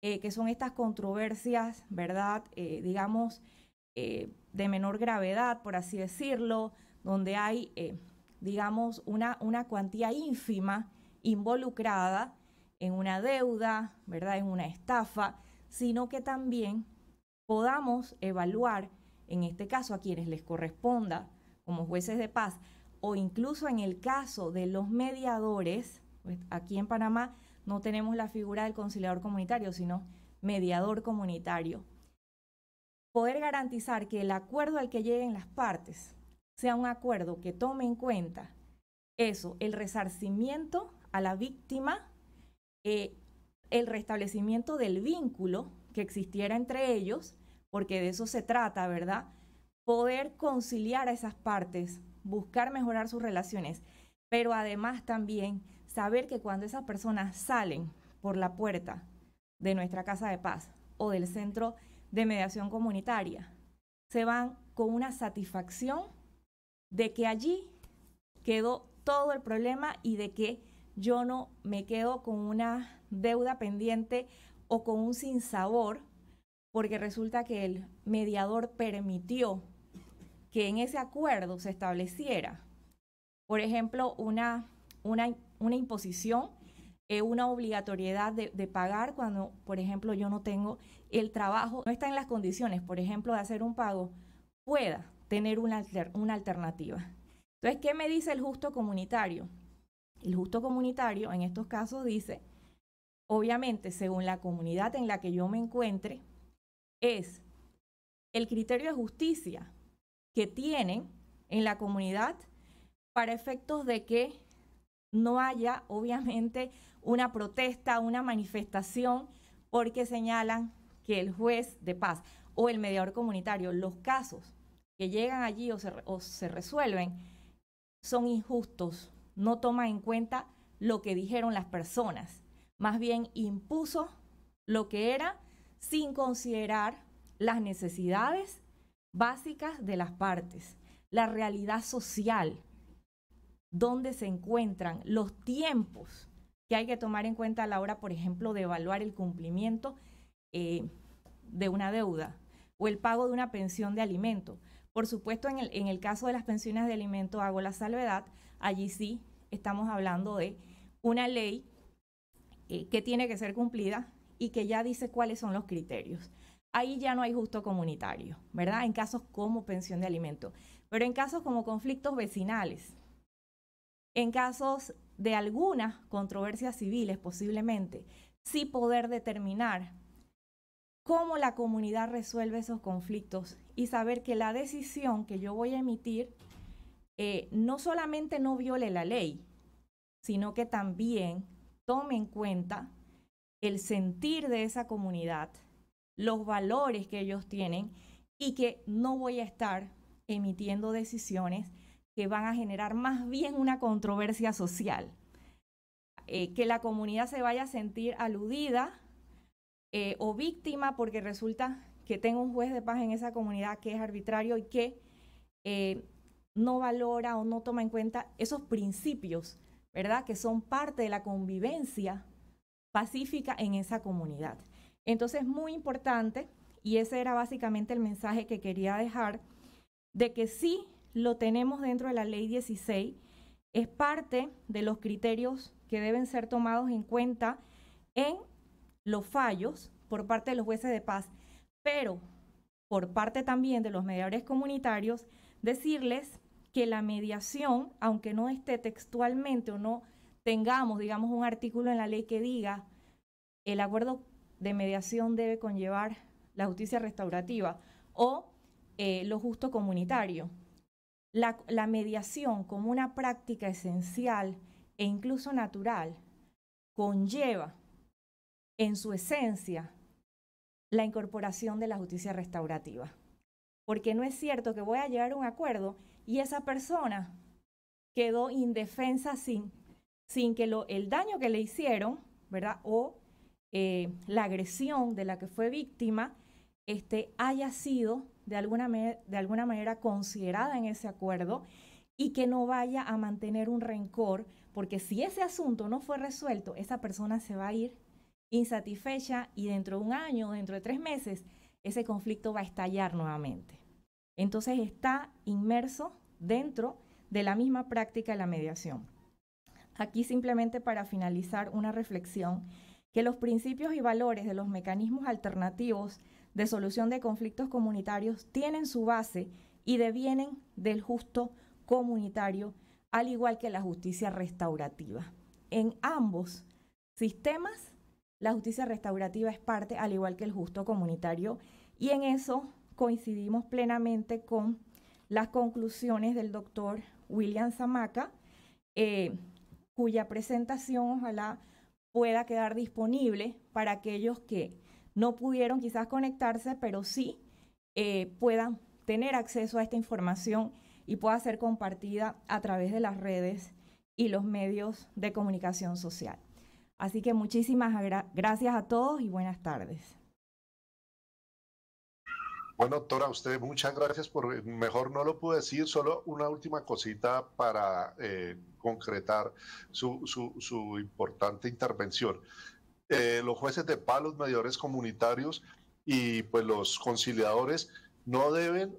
que son estas controversias, ¿verdad? Digamos, de menor gravedad, por así decirlo, donde hay, digamos, una cuantía ínfima involucrada en una deuda, ¿verdad? En una estafa, sino que también podamos evaluar, en este caso, a quienes les corresponda como jueces de paz, o incluso en el caso de los mediadores, pues aquí en Panamá no tenemos la figura del conciliador comunitario, sino mediador comunitario. Poder garantizar que el acuerdo al que lleguen las partes sea un acuerdo que tome en cuenta eso, el resarcimiento a la víctima, el restablecimiento del vínculo que existiera entre ellos, porque de eso se trata, ¿verdad? Poder conciliar a esas partes, buscar mejorar sus relaciones, pero además también saber que cuando esas personas salen por la puerta de nuestra casa de paz o del centro de mediación comunitaria, se van con una satisfacción de que allí quedó todo el problema y de que yo no me quedo con una deuda pendiente o con un sinsabor, porque resulta que el mediador permitió que en ese acuerdo se estableciera, por ejemplo, una imposición, una obligatoriedad de pagar cuando, por ejemplo, yo no tengo el trabajo, no está en las condiciones, por ejemplo, de hacer un pago, pueda tener una alternativa. Entonces, ¿qué me dice el justo comunitario? El justo comunitario en estos casos dice, obviamente, según la comunidad en la que yo me encuentre, es el criterio de justicia que tienen en la comunidad para efectos de que no haya, obviamente, una protesta, una manifestación, porque señalan que el juez de paz o el mediador comunitario, los casos que llegan allí o se resuelven, son injustos, no toman en cuenta lo que dijeron las personas, más bien impuso lo que era sin considerar las necesidades básicas de las partes, la realidad social, dónde se encuentran, los tiempos que hay que tomar en cuenta a la hora, por ejemplo, de evaluar el cumplimiento de una deuda o el pago de una pensión de alimento. Por supuesto, en el caso de las pensiones de alimento hago la salvedad, allí sí estamos hablando de una ley que tiene que ser cumplida y que ya dice cuáles son los criterios. Ahí ya no hay justo comunitario, ¿verdad? En casos como pensión de alimento. Pero en casos como conflictos vecinales, en casos de algunas controversias civiles posiblemente, sí poder determinar cómo la comunidad resuelve esos conflictos y saber que la decisión que yo voy a emitir no solamente no viole la ley, sino que también tome en cuenta el sentir de esa comunidad, los valores que ellos tienen y que no voy a estar emitiendo decisiones que van a generar más bien una controversia social. Que la comunidad se vaya a sentir aludida o víctima porque resulta que tengo un juez de paz en esa comunidad que es arbitrario y que no valora o no toma en cuenta esos principios, ¿verdad? Que son parte de la convivencia pacífica en esa comunidad. Entonces, muy importante, y ese era básicamente el mensaje que quería dejar, de que sí lo tenemos dentro de la Ley 16, es parte de los criterios que deben ser tomados en cuenta en los fallos por parte de los jueces de paz, pero por parte también de los mediadores comunitarios, decirles que la mediación, aunque no esté textualmente o no tengamos, digamos, un artículo en la ley que diga el acuerdo de mediación debe conllevar la justicia restaurativa o lo justo comunitario. La mediación como una práctica esencial e incluso natural conlleva en su esencia la incorporación de la justicia restaurativa. Porque no es cierto que voy a llegar a un acuerdo y esa persona quedó indefensa sin que el daño que le hicieron, ¿verdad? O la agresión de la que fue víctima haya sido de alguna manera considerada en ese acuerdo y que no vaya a mantener un rencor, porque si ese asunto no fue resuelto, esa persona se va a ir insatisfecha y dentro de un año, dentro de 3 meses, ese conflicto va a estallar nuevamente. Entonces está inmerso dentro de la misma práctica de la mediación. Aquí simplemente para finalizar una reflexión, que los principios y valores de los mecanismos alternativos de solución de conflictos comunitarios tienen su base y devienen del justo comunitario, al igual que la justicia restaurativa. En ambos sistemas, la justicia restaurativa es parte, al igual que el justo comunitario, y en eso coincidimos plenamente con las conclusiones del doctor William Zamaca, cuya presentación ojalá pueda quedar disponible para aquellos que no pudieron quizás conectarse, pero sí puedan tener acceso a esta información y pueda ser compartida a través de las redes y los medios de comunicación social. Así que muchísimas gracias a todos y buenas tardes. Bueno, doctora, a usted muchas gracias por, mejor no lo puedo decir, solo una última cosita para concretar su importante intervención. Los jueces de paz, los mediadores comunitarios y pues los conciliadores no deben,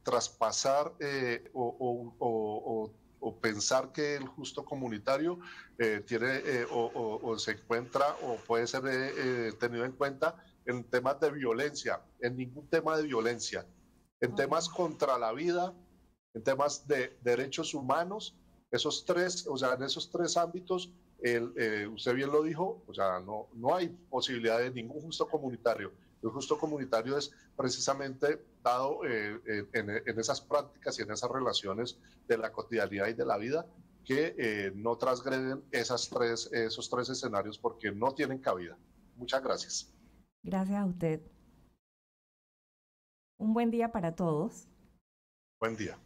traspasar o pensar que el justo comunitario tiene o se encuentra o puede ser tenido en cuenta en temas de violencia, en ningún tema de violencia, en temas contra la vida, en temas de derechos humanos, esos tres, en esos tres ámbitos, usted bien lo dijo, no hay posibilidad de ningún justo comunitario. El justo comunitario es precisamente dado en esas prácticas y en esas relaciones de la cotidianidad y de la vida que no transgreden esos tres escenarios porque no tienen cabida. Muchas gracias. Gracias a usted. Un buen día para todos. Buen día.